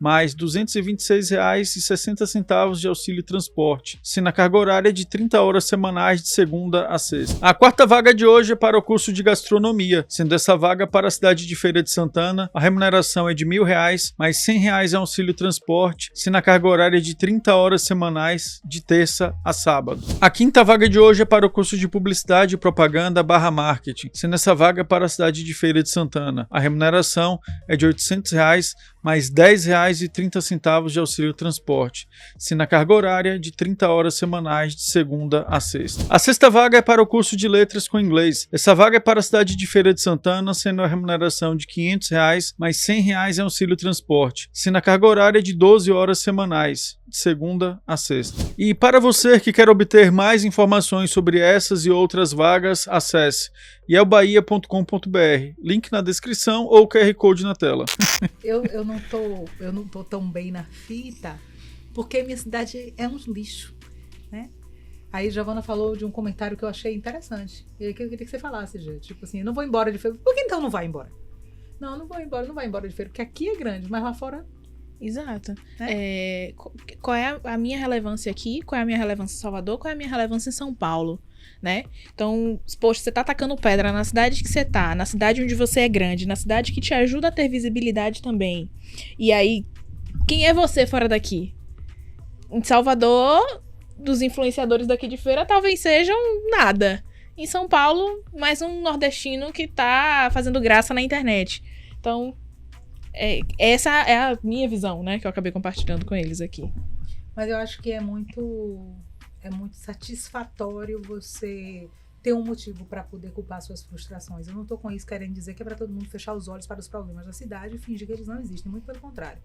mais R$ 226,60 de auxílio transporte, sendo a carga horária de 30 horas semanais, de segunda a sexta. A quarta vaga de hoje é para o curso de gastronomia, sendo essa vaga para a cidade de Feira de Santana, a remuneração é de R$ 1.000, mais R$ 100 em auxílio transporte, sendo a carga horária de 30 horas semanais, de terça a sábado. A quinta vaga de hoje é para o curso de Publicidade e Propaganda / Marketing, sendo essa vaga para a cidade de Feira de Santana. A remuneração é de R$ 800, mais R$ 10,30 de auxílio transporte, sendo a carga horária de 30 horas semanais, de segunda a sexta. A sexta vaga é para o curso de Letras com Inglês. Essa vaga é para a cidade de Feira de Santana, sendo a remuneração de R$ 500, mais R$ 100 em auxílio transporte, sendo a carga horária de 12 horas semanais, de segunda a sexta. E para você que quer obter mais informações sobre essas e outras vagas, acesse yelbahia.com.br, link na descrição ou QR Code na tela. Eu não tô tão bem na fita, porque minha cidade é um lixo, né? Aí Giovana falou de um comentário que eu achei interessante. E aí que eu queria que você falasse, gente. Tipo assim, eu não vou embora de Feira. Por que então não vai embora? Não vai embora de Feira, porque aqui é grande, mas lá fora... Exato. Né? Qual é a minha relevância aqui? Qual é a minha relevância em Salvador? Qual é a minha relevância em São Paulo? Né? Então, poxa, você tá atacando pedra na cidade que você tá, na cidade onde você é grande, na cidade que te ajuda a ter visibilidade também. E aí, quem é você fora daqui? Em Salvador, dos influenciadores daqui de Feira, talvez sejam nada. Em São Paulo, mais um nordestino que tá fazendo graça na internet. Então... essa é a minha visão, né? Que eu acabei compartilhando com eles aqui. Mas eu acho que é muito satisfatório você ter um motivo para poder culpar suas frustrações. Eu não tô com isso querendo dizer que é para todo mundo fechar os olhos para os problemas da cidade e fingir que eles não existem. Muito pelo contrário.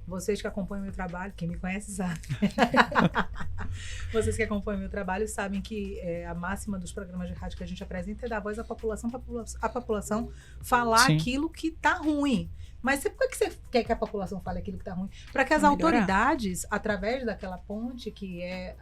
Vocês que acompanham o meu trabalho, quem me conhece sabe. Vocês que acompanham o meu trabalho sabem que a máxima dos programas de rádio que a gente apresenta é dar voz à população, para a população falar Sim. aquilo que tá ruim. Mas por que você quer que a população fale aquilo que tá ruim? Para que as Melhorar. autoridades, através daquela ponte que é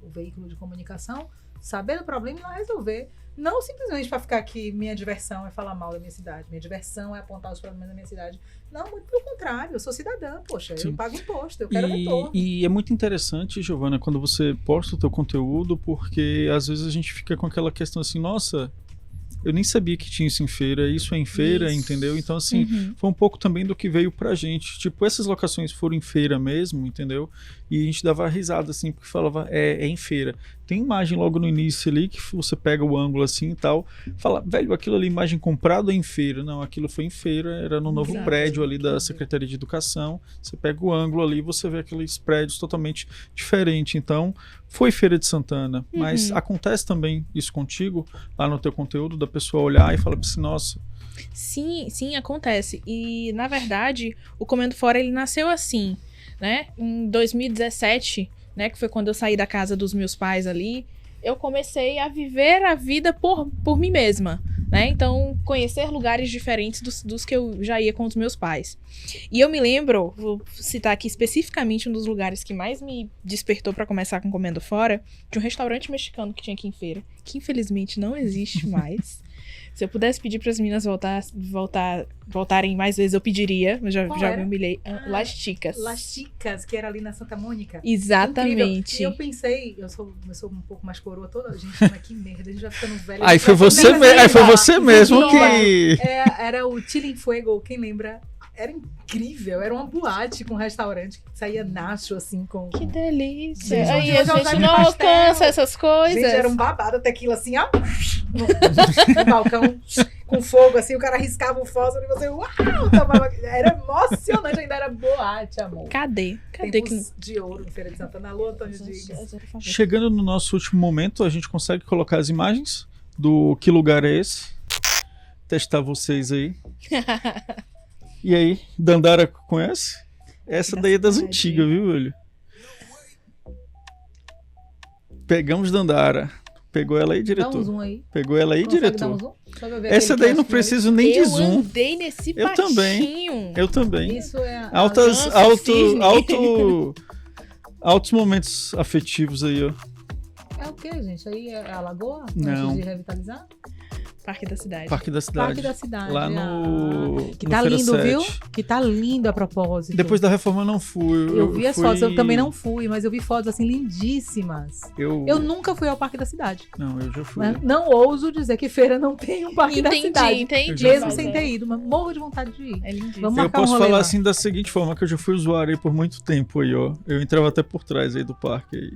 o veículo de comunicação, saber do problema e lá resolver. Não simplesmente para ficar aqui, minha diversão é falar mal da minha cidade, minha diversão é apontar os problemas da minha cidade. Não, muito pelo contrário, eu sou cidadã, poxa, eu pago imposto, eu quero retorno. E é muito interessante, Giovana, quando você posta o teu conteúdo, porque às vezes a gente fica com aquela questão assim, nossa, eu nem sabia que tinha isso é em feira, entendeu? Então, assim, foi um pouco também do que veio pra gente. Tipo, essas locações foram em feira mesmo, entendeu? E a gente dava risada, assim, porque falava, é em feira. Tem imagem logo no início ali, que você pega o ângulo assim e tal, fala, velho, aquilo ali, imagem comprada em feira. Não, aquilo foi em feira, era no novo prédio ali da Secretaria de Educação. Você pega o ângulo ali, você vê aqueles prédios totalmente diferentes. Então, foi Feira de Santana. Mas acontece também isso contigo, lá no teu conteúdo, da pessoa olhar e falar assim, nossa... Sim, acontece. E, na verdade, o Comendo Fora, ele nasceu assim, né? Em 2017, né, que foi quando eu saí da casa dos meus pais ali, eu comecei a viver a vida por mim mesma, né? Então, conhecer lugares diferentes dos que eu já ia com os meus pais. E eu me lembro, vou citar aqui especificamente um dos lugares que mais me despertou para começar com Comendo Fora, de um restaurante mexicano que tinha aqui em Feira, que infelizmente não existe mais. Se eu pudesse pedir para as meninas voltarem mais vezes, eu pediria. Eu já me humilhei. Las Chicas. Las Chicas, que era ali na Santa Mônica. Exatamente. E eu pensei, eu sou um pouco mais coroa toda, gente, mas que merda, a gente vai ficando velho. Aí foi você mesmo que... Era o Chile em Fuego, quem lembra? Era incrível, era uma boate com um restaurante que saía nacho, assim, com... Que delícia! Gente, aí a gente não alcança essas coisas. Gente, era um babado, tequila assim, ó, no balcão, com fogo, assim, o cara riscava o fósforo e você, uau, tomava... Era emocionante, ainda era boate, amor. Cadê Tempos de ouro em Feira de Santana. Alô, Antônio Diggs. Chegando no nosso último momento, a gente consegue colocar as imagens do Que Lugar é Esse? Testar vocês aí. E aí, Dandara conhece? Essa daí é das antigas, viu, velho? Pegamos Dandara. Pegou ela aí, diretor. Dá um zoom aí. Pegou ela aí, Consegue diretor. dar um zoom? Só pra ver Essa daí não preciso nem de zoom. Eu andei nesse baixinho. Eu também. Isso é altos momentos afetivos aí, ó. É o que, gente? Aí é a Lagoa? Não. Antes de revitalizar? Parque da Cidade. Parque da Cidade. Parque da Cidade. Lá no... Que no tá Feira lindo, 7. viu? Que tá lindo a propósito. Depois da reforma eu não fui. Eu vi as fotos, eu também não fui, mas eu vi fotos assim lindíssimas. Eu nunca fui ao Parque da Cidade. Não, eu já fui. Não ouso dizer que Feira não tem um Parque da Cidade. Entendi. Mesmo sem ter ido, mas morro de vontade de ir. É lindíssimo. Vamos Eu marcar posso um rolê falar lá. assim da seguinte forma, que eu já fui usuário aí por muito tempo aí, ó. Eu entrava até por trás aí do parque aí.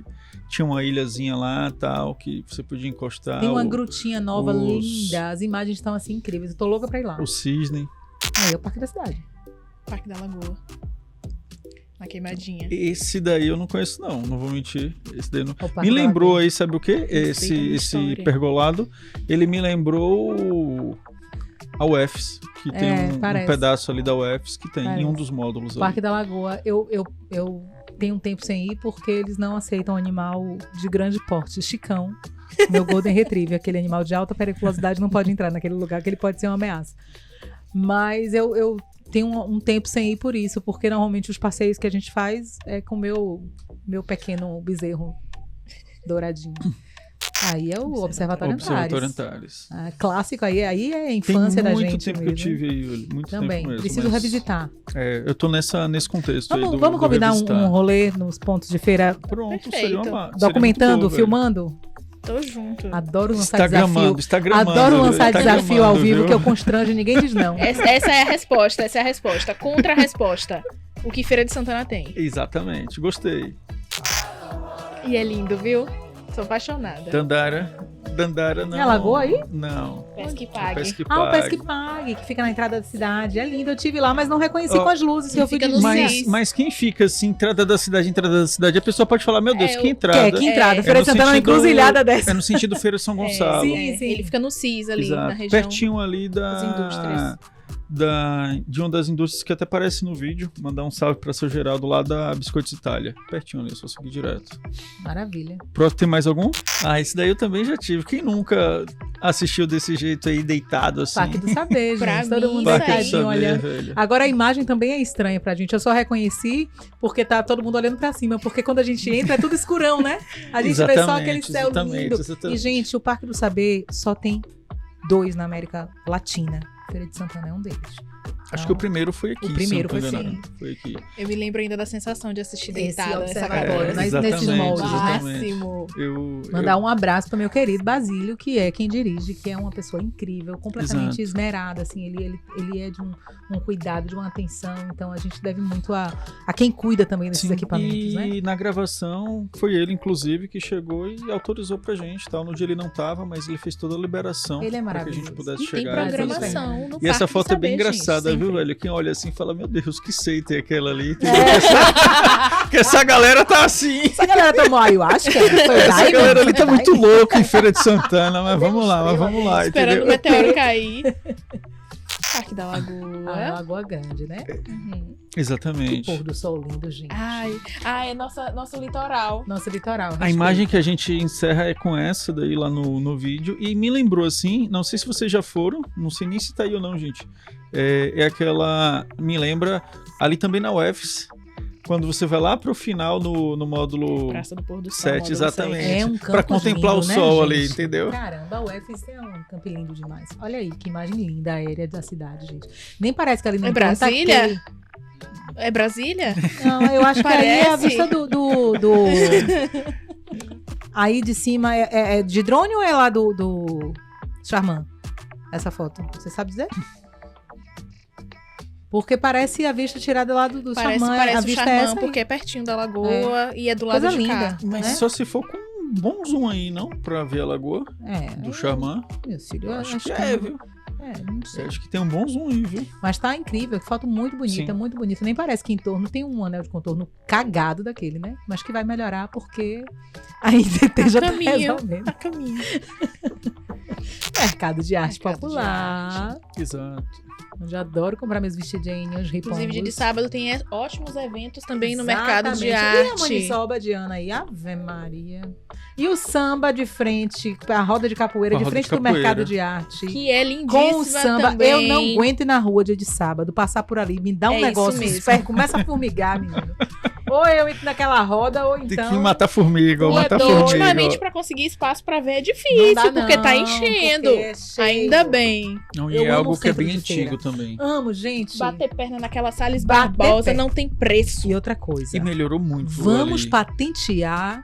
Tinha uma ilhazinha lá, tal, que você podia encostar. Tem uma grutinha nova, linda. As imagens estão assim incríveis. Eu tô louca pra ir lá. O Cisne. Aí é o Parque da Cidade. Parque da Lagoa. Na Queimadinha. Esse daí eu não conheço, não vou mentir. Esse daí não... O Parque Me da lembrou Lagoa. aí, sabe o quê? Esse pergolado. Ele me lembrou a UFS, que tem um pedaço ali da UFS que tem em um dos módulos ali. Parque da Lagoa, eu tenho um tempo sem ir porque eles não aceitam animal de grande porte. Chicão, meu Golden Retriever, aquele animal de alta periculosidade, não pode entrar naquele lugar, que ele pode ser uma ameaça. Mas eu tenho um tempo sem ir por isso, porque normalmente os passeios que a gente faz é com meu pequeno bezerro douradinho. Aí é o Observatório Antares. Clássico, aí é a infância da gente. Tem muito tempo que eu tive aí, muito também. tempo mesmo. Preciso revisitar. Eu tô nesse contexto aí do Vamos combinar um rolê nos pontos de feira. Pronto, seria uma documentando, seria filmando. Tô junto. Adoro lançar desafio. Instagramando, Adoro lançar desafio ao vivo, viu? Que eu constranjo e ninguém diz não. Essa é a resposta. Contra a resposta. O que Feira de Santana tem. Exatamente, gostei. E é lindo, viu? Sou apaixonada. Dandara não. É a Lagoa aí? Não. Pesque e Pague. O Pesque e Pague, que fica na entrada da cidade. É lindo, eu tive lá, mas não reconheci com as luzes que eu fui mas quem fica assim, entrada da cidade, a pessoa pode falar, meu Deus, que entrada. Que entrada? Feira de Santana é uma encruzilhada dessa. É no sentido Feira São Gonçalo. Sim. Ele fica no CIS ali, exato. na região. Pertinho ali das indústrias. de uma das indústrias que até aparece no vídeo. Mandar um salve pra seu Geraldo lá da Biscoitos Itália. Pertinho ali, só seguir direto. Maravilha. Pronto, tem mais algum? Ah, esse daí eu também já tive. Quem nunca assistiu desse jeito aí, deitado assim? Parque do Saber, Pra gente. Todo mim, mundo Parque do deitadinho Saber, olhando. velho. Agora a imagem também é estranha pra gente. Eu só reconheci porque tá todo mundo olhando pra cima. Porque quando a gente entra é tudo escurão, né? A gente vê só aquele céu lindo. E, gente, o Parque do Saber só tem 2 na América Latina. Feira de Santana é um deles. Acho que o primeiro foi aqui. O primeiro se não foi tô enganado. sim. Foi aqui. Eu me lembro ainda da sensação de assistir Esse deitada nessa observatório, cadeira. nesses moldes, né? Máximo. Mandar um abraço pro meu querido Basílio, que é quem dirige, que é uma pessoa incrível, completamente esmerada, assim, ele é de um cuidado, de uma atenção, então a gente deve muito a quem cuida também desses equipamentos, né? E na gravação, foi ele, inclusive, que chegou e autorizou pra gente, tal. No dia ele não tava, mas ele fez toda a liberação Ele é pra que a maravilhoso. gente pudesse E tem chegar. programação no E essa Parque foto do é bem Saber, engraçada, gente, viu, sempre. velho? Quem olha assim fala, meu Deus, que seita é aquela ali. Que essa galera tá assim. Essa galera tomou ayahuasca? Essa galera ali tá muito louca em Feira de Santana, mas vamos lá, Esperando o entendeu? meteoro cair. Parque da Lagoa. A Lagoa Grande, né? Uhum. Que Exatamente. pôr do sol lindo, gente. É nosso litoral. Nosso litoral. A imagem que a gente encerra é com essa daí lá no vídeo. E me lembrou assim, não sei se vocês já foram, não sei nem se tá aí ou não, gente. É aquela. Me lembra ali também na UFS. Quando você vai lá pro final no módulo Praça do Pôr do Sol. 7, módulo exatamente. 7. É um campo pra contemplar lindo, o né, sol gente? ali, entendeu? Caramba, a UFC é um campo lindo demais. Olha aí, que imagem linda aérea da cidade, gente. Nem parece que ali no É entorno tá Brasília? aquele- É Brasília? Não, eu acho que aí é a Parece. vista do... Aí de cima é de drone ou é lá do Charman? Essa foto, você sabe dizer? Porque parece a vista tirada lá do Charman. A Parece o vista é Charman, essa aí. porque é pertinho da lagoa e é do lado Coisa de linda. cá. Mas né? só se for com um bom zoom aí, não? Pra ver a lagoa do Charman. Meu filho, eu Acho que que é, viu? não sei. Eu acho que tem um bom zoom aí, viu? Mas tá incrível, que foto muito bonita, Sim. muito bonita. Nem parece que em torno tem um anel de contorno cagado daquele, né? Mas que vai melhorar porque a IDT já tá resolvendo. A caminho. Mercado de arte Mercado de popular. Exato. Onde eu adoro comprar meus vestidinhos, Inclusive, dia de ripongos. sábado tem ótimos eventos também no Exatamente. mercado de E a arte. maniçoba de Ana aí, Ave Maria. E o samba de frente, a roda de capoeira A de roda frente de do capoeira. mercado de arte. Que é lindíssima Com o samba, também. eu não aguento ir na rua dia de sábado, passar por ali, me dá um É isso negócio, mesmo. começa a formigar, menino. Ou eu entro naquela roda, ou Tem então... que matar formiga, ou E matar então, formiga. ultimamente, pra conseguir espaço pra ver é Não difícil, dá porque tá não, enchendo. porque é cheio. Ainda bem. Não, e Eu é amo algo o que é centro bem de feira. antigo também. Amo, gente. Bater perna naquela Salles Bater Barbosa perna. não tem preço. E outra coisa, E melhorou muito. vamos ali. patentear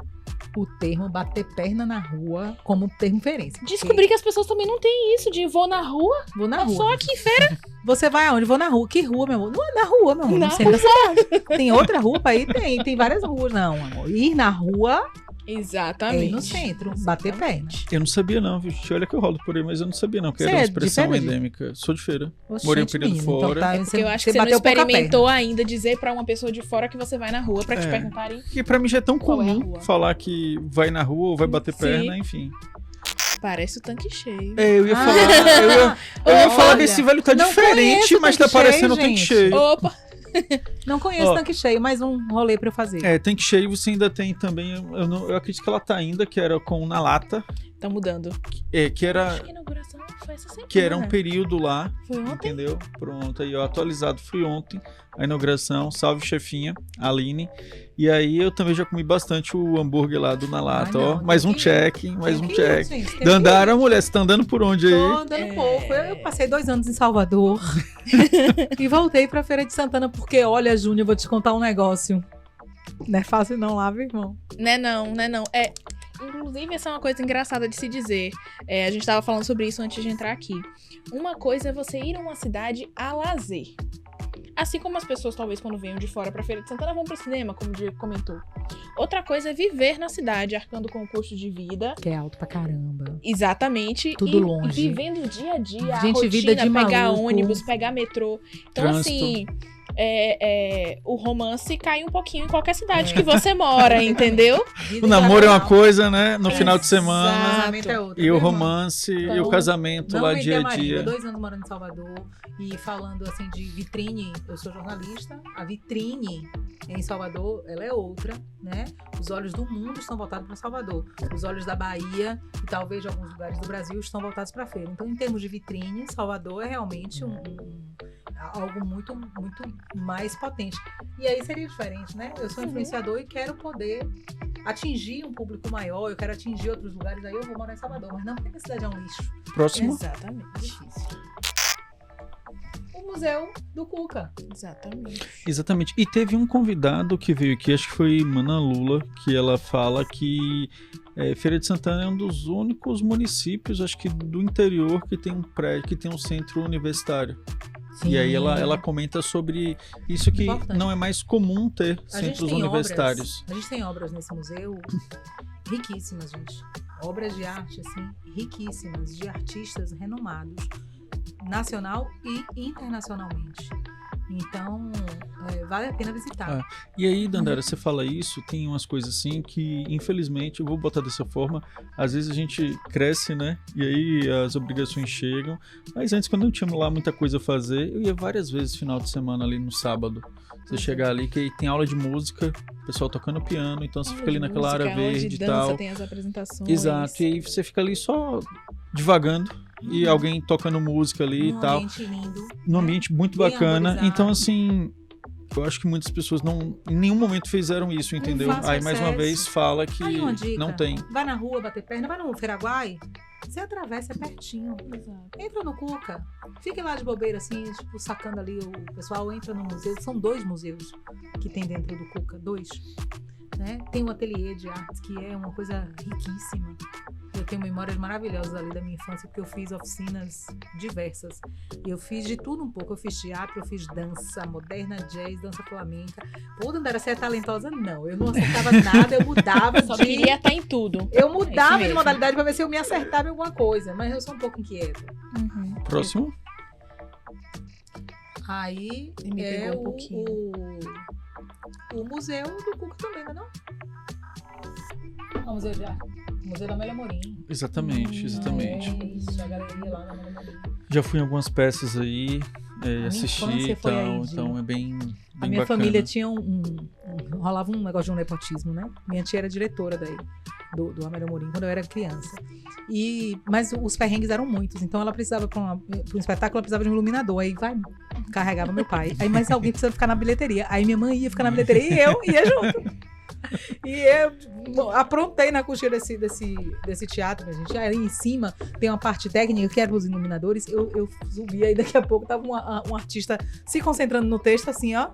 o termo bater perna na rua como termo referência. Descobri que as pessoas também não têm isso de vou na rua. Vou na É rua. só aqui em feira. Você vai aonde? Vou na rua. Que rua, meu amor? Não é na rua, meu amor. Na No centro da cidade. Tem outra rua pra ir? Tem várias ruas. Não, amor. Ir na rua é Exatamente. ir no centro. Bater perna. Eu não sabia não, viu? Olha que eu rolo por aí, mas eu não sabia não, que Você era uma é expressão de feira, endêmica. Sou de feira. Oxente, Morei um período menino, fora. Então tá, Porque eu acho que você não bateu pouca experimentou ainda dizer pra uma pessoa de fora que você vai na rua pra te É. perguntarem. Porque pra mim já é tão Qual é a comum rua? falar que vai na rua ou vai bater Sim. perna, enfim. Parece o tanque cheio. É, eu ia Ah, falar. Eu ia falar olha, que esse velho tá não diferente, conheço mas tá tanque cheio, parecendo um tanque gente. cheio. Opa! Não conheço Ó. tanque cheio, mais um rolê pra eu fazer. É, tanque cheio você ainda tem também. Eu acredito que ela tá ainda, que era com na lata. Tá mudando. Que era. Acho que a inauguração foi essa semana. Que era um período lá, Foi ontem? entendeu? Pronto, aí ó, atualizado foi ontem, a inauguração, salve chefinha, Aline. E aí eu também já comi bastante o hambúrguer lá do Na Lata, não, ó. tem Mais um que- check, mais um Tem que ir, check. gente, tem que Dandara, mulher, você tá andando por onde aí? Tô andando pouco. Eu passei 2 anos em Salvador e voltei pra Feira de Santana porque, olha, Júnior, eu vou te contar um negócio. Não é fácil não lá, viu, irmão? Né não. Inclusive, essa é uma coisa engraçada de se dizer. A gente tava falando sobre isso antes de entrar aqui. Uma coisa é você ir a uma cidade a lazer. Assim como as pessoas, talvez, quando venham de fora pra Feira de Santana, vão pro cinema, como o Diego comentou. Outra coisa é viver na cidade, arcando com o custo de vida. Que é alto pra caramba. Exatamente. Tudo e longe. vivendo o dia a dia, Gente, a rotina, vida de pegar maluco. ônibus, pegar metrô. Então, Trânsito. assim, o romance cai um pouquinho em qualquer cidade que você mora, entendeu? O namoro é uma coisa, né? No final de O semana. casamento é outra. E o viu, romance e o casamento não lá vender dia a a Maria, dia. 2 anos morando em Salvador e falando assim de vitrine, eu sou jornalista, a vitrine em Salvador, ela é outra, né? Os olhos do mundo estão voltados para Salvador, os olhos da Bahia e talvez de alguns lugares do Brasil estão voltados para a feira. Então, em termos de vitrine, Salvador é realmente algo muito, muito mais potente. E aí seria diferente, né? Eu sou influenciador e quero poder atingir um público maior, eu quero atingir outros lugares, aí eu vou morar em Salvador, mas não porque minha cidade é um lixo. Próximo. Exatamente. O Museu do Cuca. Exatamente. E teve um convidado que veio aqui, acho que foi Mana Lula, que ela fala que Feira de Santana é um dos únicos municípios, acho que do interior, que tem um prédio, que tem um centro universitário. Sim. E aí ela comenta sobre isso que Importante. não é mais comum ter centros universitários. A gente tem obras nesse museu riquíssimas, gente. Obras de arte, assim, riquíssimas, de artistas renomados, nacional e internacionalmente. Então, vale a pena visitar. E aí, Dandara, você fala isso, tem umas coisas assim que, infelizmente, eu vou botar dessa forma, às vezes a gente cresce, né? E aí as obrigações chegam. Mas antes, quando eu tinha lá muita coisa a fazer, eu ia várias vezes final de semana ali no sábado. Você chegar ali, que aí tem aula de música, o pessoal tocando piano, então você fica ali naquela área verde e tal. Tem as apresentações. Exato, e aí você fica ali só divagando. E alguém tocando música ali e tal. Num ambiente lindo. Num ambiente muito Bem bacana. arborizado. Então, assim, eu acho que muitas pessoas não, em nenhum momento fizeram isso, entendeu? fácil Aí, mais uma acesso. vez, fala que Aí uma dica, não tem. vai na rua bater perna, vai no Feiraguai, você atravessa, é pertinho. Exato. Entra no Cuca, fique lá de bobeira assim, tipo, sacando ali o pessoal, entra no museu. São 2 museus que tem dentro do Cuca, 2. Né? Tem um ateliê de artes que é uma coisa riquíssima. Eu tenho memórias maravilhosas ali da minha infância, porque eu fiz oficinas diversas. Eu fiz de tudo um pouco. Eu fiz teatro, eu fiz dança moderna, jazz, dança flamenca. Pô, Dandara, você é talentosa? Não, eu não acertava nada, eu mudava Só queria estar em tudo. Eu mudava de mesmo. modalidade pra ver se eu me acertava em alguma coisa, mas eu sou um pouco inquieta. Próximo. Aí E me é pegou um pouquinho. o museu do Cuca também, não é? O museu de arte. O museu da Amélia Amorim. Exatamente, exatamente. É isso, a galeria lá da Amélia Amorim. Já fui em algumas peças aí, minha assisti infância e foi tal, aí de- então é bem A minha bacana. família tinha rolava um negócio de um nepotismo, né? Minha tia era diretora daí, do Amélia Amorim, quando eu era criança. Mas os perrengues eram muitos, então ela precisava, para um espetáculo, ela precisava de um iluminador. Aí carregava meu pai. Aí, mas alguém precisa ficar na bilheteria. Aí minha mãe ia ficar na bilheteria e eu ia junto. E eu aprontei na coxinha desse teatro, minha gente. Aí em cima tem uma parte técnica que era os iluminadores. Eu subi aí, daqui a pouco tava um artista se concentrando no texto, assim, ó.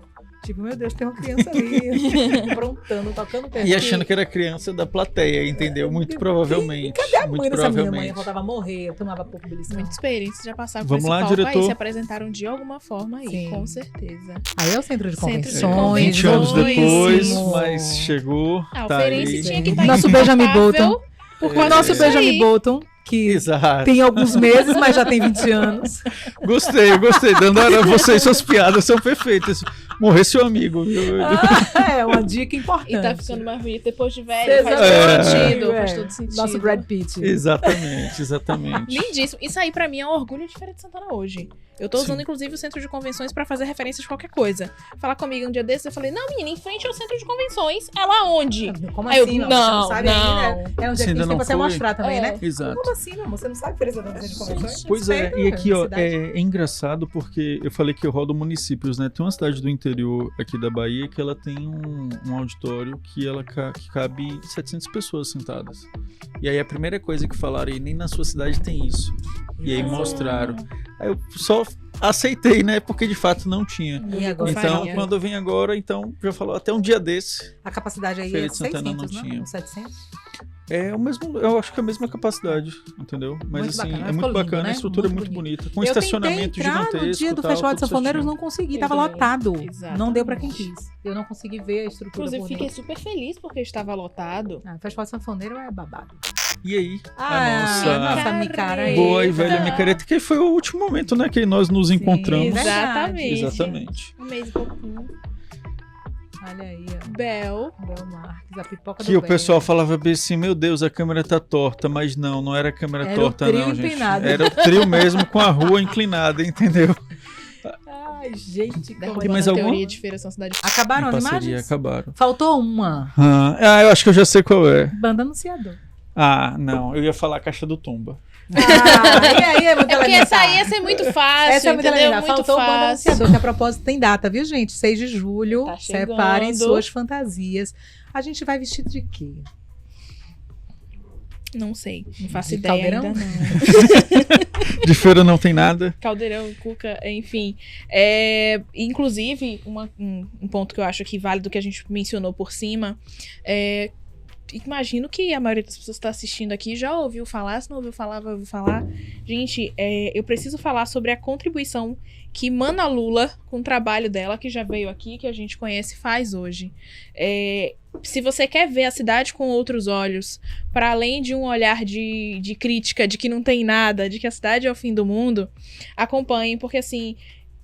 Tipo, meu Deus, tem uma criança ali, aprontando, tocando texto. E achando que era criança da plateia, entendeu? Muito provavelmente. Cadê a muito mãe dessa minha mãe? provavelmente. Eu faltava morrer, eu tomava pouco beliscão. Muita experiência já passaram por Vamos esse lá, palco diretor. aí, se apresentaram de alguma forma aí, Sim. com certeza. Aí é o centro de Centro de convenções. 20 anos depois, Riquíssimo. mas chegou. Ah, o tá Feirense aí. tinha que estar Nosso Benjamin Bolton. por O causa nosso disso Benjamin aí. Bolton, que Exato. tem alguns meses, mas já tem 20 anos. Gostei. Dandara, você e suas piadas são perfeitas. Morrer seu amigo, viu? É uma dica importante. E tá ficando mais bonito depois de velho, faz Exatamente. todo sentido, É. faz todo sentido. Nosso Brad Pitt. Exatamente. Lindíssimo. Isso aí pra mim é um orgulho de Feira de Santana hoje. Eu tô usando, Sim. inclusive, o centro de convenções pra fazer referência de qualquer coisa. Falar comigo um dia desses, eu falei, não, menina, em frente ao centro de convenções. É lá onde? Como Aí eu, assim, meu? não, Você sabe não. ainda? É um Você dia que a ainda gente tem não pra se foi? mostrar também, É. né? Exato. Como assim, meu amor? Você não sabe a diferença da centro de convenções? Pois é, Respeita, e aqui, ó, cidade. é engraçado porque eu falei que eu rodo municípios, né? Tem uma cidade do interior aqui da Bahia que ela tem um auditório que que cabe 700 pessoas sentadas. E aí a primeira coisa que falaram aí, nem na sua cidade tem isso. E aí mostraram. Aí eu só aceitei, né? Porque de fato não tinha. E agora? Então, faria. quando eu venho agora, então, já falou, até um dia desse. A capacidade aí Feira é de Santana 600, não não? tinha. Uns 700? É o mesmo, eu acho que é a mesma capacidade, entendeu? Mas Muito assim, bacana, é ficou muito lindo, bacana, né? a estrutura Muito é muito bonito. bonita, com Eu estacionamento tentei entrar gigantesco. no dia do tal, Festival de tudo Sanfoneiros, certinho. não consegui, Eu tava também. lotado. Exatamente. Não deu pra quem quis. Eu não consegui ver a estrutura Inclusive, por fiquei dentro. super feliz porque estava lotado. O Festival de Sanfoneiro é babado. E aí, nossa micareta. boa e velha micareta, que foi o último momento, né, que nós nos encontramos. Exatamente. Exatamente. Um mês e pouquinho. Olha aí, ó. Bel Marques, a pipoca Que do o bem. pessoal falava bem assim, meu Deus, a câmera tá torta, mas não era a câmera Era torta o trio não, gente. inclinado. Era o trio mesmo com a rua inclinada, entendeu? Ai, gente, como Tem mais a alguma? teoria de Feira São Cidade. Acabaram as Parceria, imagens? acabaram. Faltou uma. Eu acho que eu já sei qual é. Banda Anunciador. Não, eu ia falar Caixa do Tumba. E aí é muito É porque essa aí elementar. ia ser muito fácil, Essa é muito entendeu? elementar. Muito Faltou o Banda fácil. Anunciador, que a propósito tem data, viu, gente? 6 de julho. Tá chegando. Separem suas fantasias. A gente vai vestido de quê? Não sei, não faço De ideia caldeirão? ainda não. De feira não tem nada. Caldeirão, cuca, enfim. Inclusive, um ponto que eu acho aqui válido que a gente mencionou por cima imagino que a maioria das pessoas que está assistindo aqui já ouviu falar. Se não ouviu falar, vai ouvir falar. Gente, eu preciso falar sobre a contribuição que Mana Lula, com o trabalho dela, que já veio aqui, que a gente conhece, faz hoje. Se você quer ver a cidade com outros olhos, para além de um olhar de crítica, de que não tem nada, de que a cidade é o fim do mundo, acompanhem, porque assim,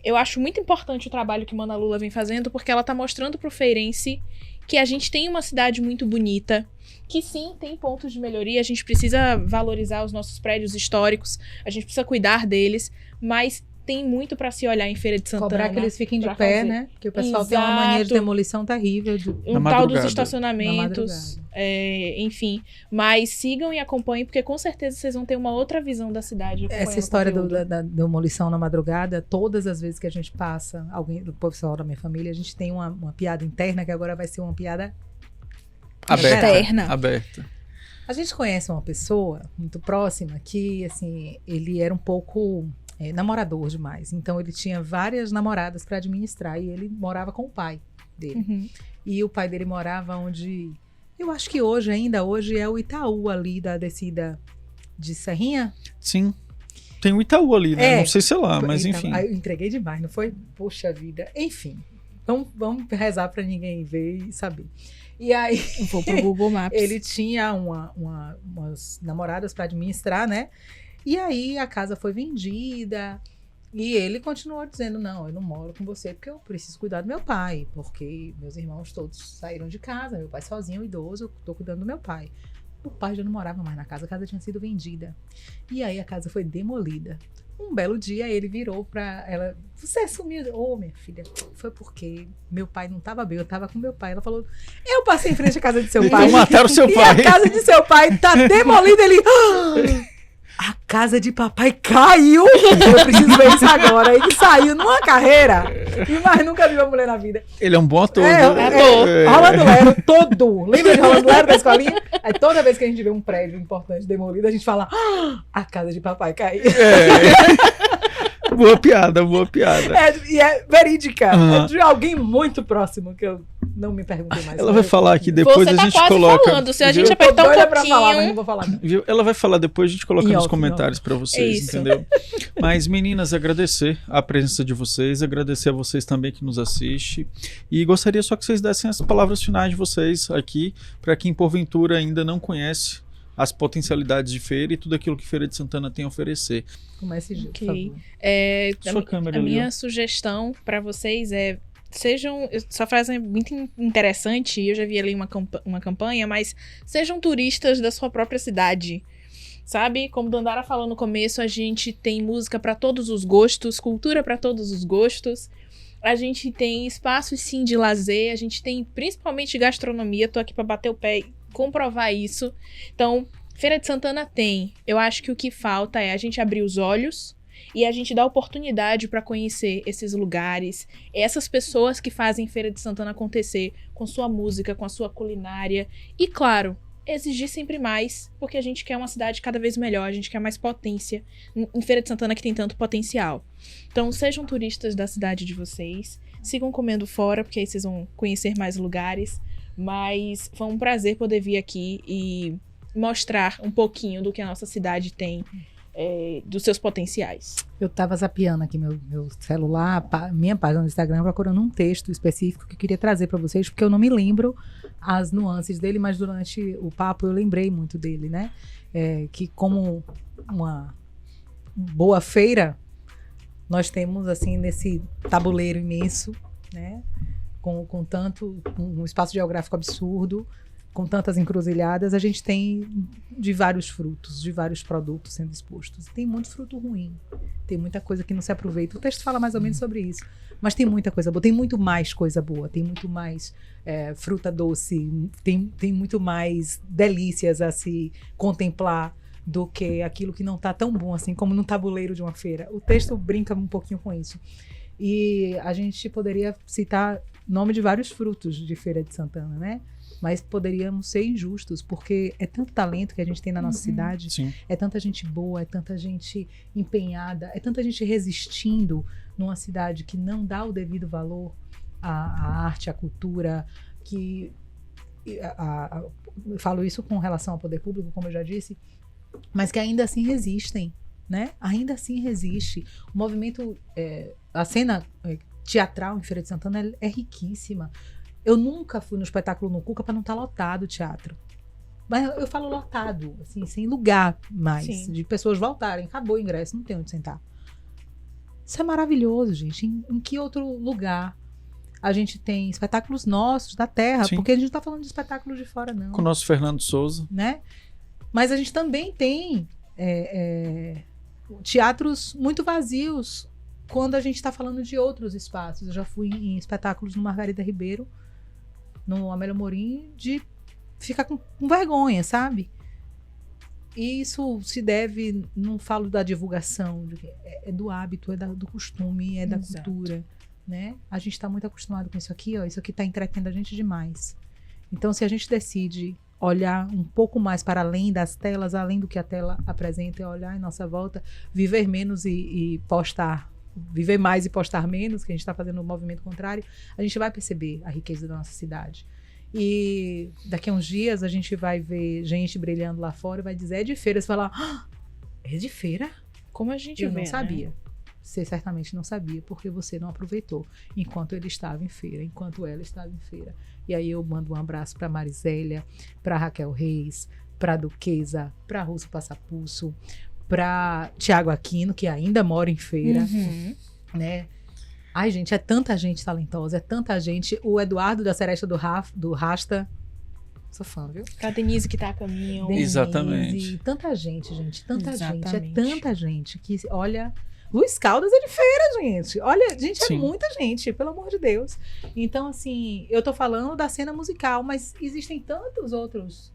eu acho muito importante o trabalho que Mana Lula vem fazendo, porque ela tá mostrando pro feirense que a gente tem uma cidade muito bonita, que sim, tem pontos de melhoria, a gente precisa valorizar os nossos prédios históricos, a gente precisa cuidar deles, mas tem muito para se olhar em Feira de Santana. Cobrar que eles fiquem de pra pé, fazer. né? Porque o pessoal tem uma mania de demolição terrível. Um tal dos estacionamentos, enfim. Mas sigam e acompanhem, porque com certeza vocês vão ter uma outra visão da cidade. Essa história da demolição na madrugada, todas as vezes que a gente passa, alguém do pessoal da minha família, a gente tem uma piada interna que agora vai ser uma piada aberta. A gente conhece uma pessoa muito próxima que, assim, ele era um pouco namorador demais. Então, ele tinha várias namoradas para administrar e ele morava com o pai dele. Uhum. E o pai dele morava onde... Eu acho que ainda hoje é o Itaú ali da descida de Serrinha. Sim. Tem o Itaú ali, né? Não sei se é lá, mas então, enfim. Eu entreguei demais, não foi? Poxa vida. Enfim, vamos rezar para ninguém ver e saber. E aí, vou pro Google Maps. Ele tinha umas namoradas para administrar, né? E aí a casa foi vendida e ele continuou dizendo, não, eu não moro com você porque eu preciso cuidar do meu pai, porque meus irmãos todos saíram de casa, meu pai sozinho, idoso, eu tô cuidando do meu pai. O pai já não morava mais na casa, a casa tinha sido vendida. E aí a casa foi demolida. Um belo dia ele virou pra ela, você sumiu? Minha filha, foi porque meu pai não tava bem, eu tava com meu pai. Ela falou, eu passei em frente à casa de seu pai. Mataram seu pai. E a casa de seu pai tá demolida. Ele, a casa de papai caiu. Eu preciso ver isso agora. Ele saiu numa carreira e mais nunca viu uma mulher na vida. Ele é um bom ator. Rolando Lero todo. Lembra de Rolando Lero da escolinha? Aí toda vez que a gente vê um prédio importante demolido, a gente fala, a casa de papai caiu. Boa piada. E é verídica. Uhum. É de alguém muito próximo que eu não me perguntei mais. Ela vai falar aqui depois, a gente quase coloca. Falando. Se a gente apertar um pouquinho... pra falar, mas não vou falar. Viu? Ela vai falar depois, a gente coloca nos comentários para vocês, isso. entendeu? Mas, meninas, agradecer a presença de vocês, agradecer a vocês também que nos assistem. E gostaria só que vocês dessem as palavras finais de vocês aqui, para quem porventura ainda não conhece as potencialidades de feira e tudo aquilo que Feira de Santana tem a oferecer. Comece, Gil, por favor. Sua câmera a ali, minha sugestão para vocês é essa frase é muito interessante, eu já vi ali uma campanha, mas sejam turistas da sua própria cidade, sabe? Como Dandara falou no começo, a gente tem música para todos os gostos, cultura para todos os gostos, a gente tem espaços sim de lazer, a gente tem principalmente gastronomia, tô aqui para bater o pé e comprovar isso. Então, Feira de Santana tem, eu acho que o que falta é a gente abrir os olhos e a gente dar oportunidade para conhecer esses lugares, essas pessoas que fazem Feira de Santana acontecer com sua música, com a sua culinária e, claro, exigir sempre mais, porque a gente quer uma cidade cada vez melhor, a gente quer mais potência em Feira de Santana que tem tanto potencial. Então, sejam turistas da cidade de vocês, sigam comendo fora, porque aí vocês vão conhecer mais lugares, mas foi um prazer poder vir aqui e mostrar um pouquinho do que a nossa cidade tem dos seus potenciais. Eu estava zapeando aqui meu celular, minha página no Instagram, procurando um texto específico que eu queria trazer para vocês, porque eu não me lembro as nuances dele, mas durante o papo eu lembrei muito dele, né? Que como uma boa feira, nós temos, assim, nesse tabuleiro imenso, né? Com tanto, um espaço geográfico absurdo, com tantas encruzilhadas, a gente tem de vários frutos, de vários produtos sendo expostos. Tem muito fruto ruim, tem muita coisa que não se aproveita. O texto fala mais ou menos sobre isso, mas tem muita coisa boa, tem muito mais coisa boa, tem muito mais fruta doce, tem muito mais delícias a se contemplar do que aquilo que não está tão bom assim, como no tabuleiro de uma feira. O texto brinca um pouquinho com isso. E a gente poderia citar nome de vários frutos de Feira de Santana, né? Mas poderíamos ser injustos, porque é tanto talento que a gente tem na nossa cidade, Sim. é tanta gente boa, é tanta gente empenhada, é tanta gente resistindo numa cidade que não dá o devido valor à arte, à cultura, que eu falo isso com relação ao poder público, como eu já disse, mas que ainda assim resistem, né? Ainda assim resiste. O movimento, a cena teatral em Feira de Santana é riquíssima. Eu nunca fui no espetáculo no Cuca para não estar lotado o teatro. Mas eu falo lotado, assim, sem lugar mais, Sim. de pessoas voltarem. Acabou o ingresso, não tem onde sentar. Isso é maravilhoso, gente. Em que outro lugar a gente tem espetáculos nossos, da terra? Sim. Porque a gente não está falando de espetáculos de fora, não. Com o nosso Fernando Souza. Né? Mas a gente também tem teatros muito vazios quando a gente está falando de outros espaços. Eu já fui em espetáculos no Margarida Ribeiro, no Amélia Morim, de ficar com vergonha, sabe? E isso se deve, não falo da divulgação, é do hábito, é do costume, é da Exato. cultura, né? A gente está muito acostumado com isso aqui, ó, isso aqui está entretendo a gente demais. Então, se a gente decide olhar um pouco mais para além das telas, além do que a tela apresenta, é olhar em nossa volta, viver menos e postar, viver mais e postar menos, que a gente está fazendo o movimento contrário, a gente vai perceber a riqueza da nossa cidade. E daqui a uns dias a gente vai ver gente brilhando lá fora e vai dizer, é de feira. Você vai falar, é de feira? Como a gente Eu vê, não né? sabia. Você certamente não sabia, porque você não aproveitou enquanto ele estava em feira, enquanto ela estava em feira. E aí eu mando um abraço para Marisélia, para Raquel Reis, para Duquesa, para Russo Passapulso, para Tiago Aquino, que ainda mora em feira, Uhum. né? Ai, gente, é tanta gente talentosa, é tanta gente. O Eduardo da Seresta do Rasta, sou fã, viu? A Denise que tá a caminho. Denise, Exatamente. tanta gente, tanta gente. É Exatamente. tanta gente que, olha... Luiz Caldas é de feira, gente. Olha, gente, é Sim. muita gente, pelo amor de Deus. Então, assim, eu tô falando da cena musical, mas existem tantos outros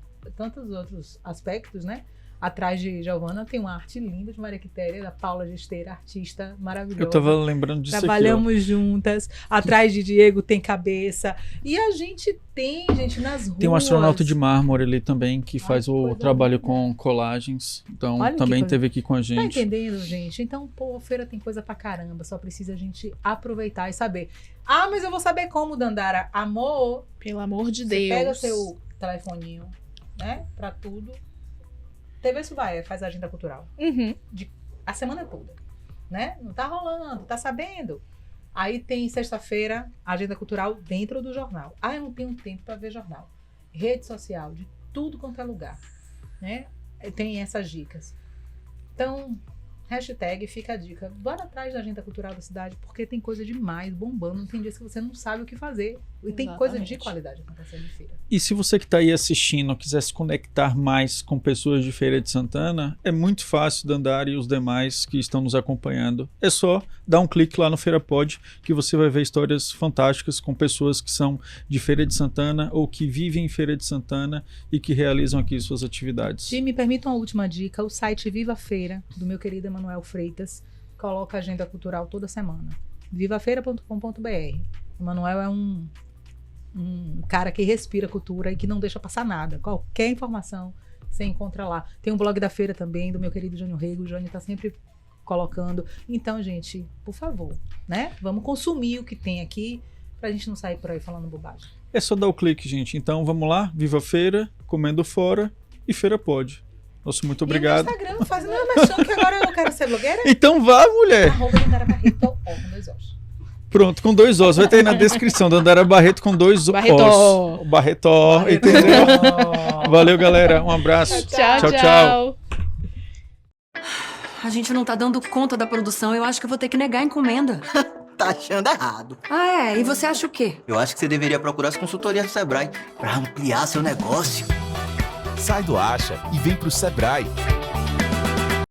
aspectos, né? Atrás de Giovana tem uma arte linda de Maria Quitéria, da Paula Gesteira, artista maravilhosa. Eu tava lembrando disso Trabalhamos juntas. Atrás de Diego tem Cabeça. E a gente tem, gente, nas ruas. aqui. Tem um astronauta de mármore ali também, que faz o coisa trabalho linda. com colagens. Então, Olha que também coisa. esteve aqui com a Tá gente. entendendo, gente? Então, pô, a feira tem coisa pra caramba. Só precisa a gente aproveitar e saber. Ah, mas eu vou saber como, Dandara. Amor, Pelo amor de você Deus. pega seu telefoninho, né? Pra tudo. TV Subaia faz a agenda cultural. Uhum. A semana toda, né? Não tá rolando, tá sabendo? Aí tem sexta-feira a agenda cultural dentro do jornal. Ah, eu não tenho tempo para ver jornal. Rede social, de tudo quanto é lugar, né? Tem essas dicas. Então, hashtag fica a dica. Bora atrás da agenda cultural da cidade, porque tem coisa demais bombando. Tem dias que você não sabe o que fazer. E tem coisa de Exatamente. qualidade acontecendo em feira. E se você que está aí assistindo quiser se conectar mais com pessoas de Feira de Santana, é muito fácil, Dandara e os demais que estão nos acompanhando. É só dar um clique lá no Feira Pod, que você vai ver histórias fantásticas com pessoas que são de Feira de Santana ou que vivem em Feira de Santana e que realizam aqui suas atividades. E me permitam uma última dica. O site Viva Feira, do meu querido Emanuel Freitas, coloca a agenda cultural toda semana. vivafeira.com.br. Emanuel é um cara que respira cultura e que não deixa passar nada. Qualquer informação você encontra lá. Tem um blog da feira também, do meu querido Jânio Rego. O Jânio tá sempre colocando. Então, gente, por favor, né? Vamos consumir o que tem aqui pra gente não sair por aí falando bobagem. É só dar o clique, gente. Então vamos lá, Viva Feira, Comendo Fora e Feira Pod. Nosso muito obrigado. E no Instagram, faz meu merchan, que agora eu quero ser blogueira. Então vá, mulher. @Dandara Barreto, com 2 Os. Pronto, com 2 Os. Vai ter aí na descrição. Dandara Barreto com 2 Os. Barretó, entendeu? Valeu, galera. Um abraço. Tchau. A gente não tá dando conta da produção. Eu acho que eu vou ter que negar a encomenda. Tá achando errado. Ah, é? E você acha o quê? Eu acho que você deveria procurar as consultorias do Sebrae pra ampliar seu negócio. Sai do acha e vem pro Sebrae.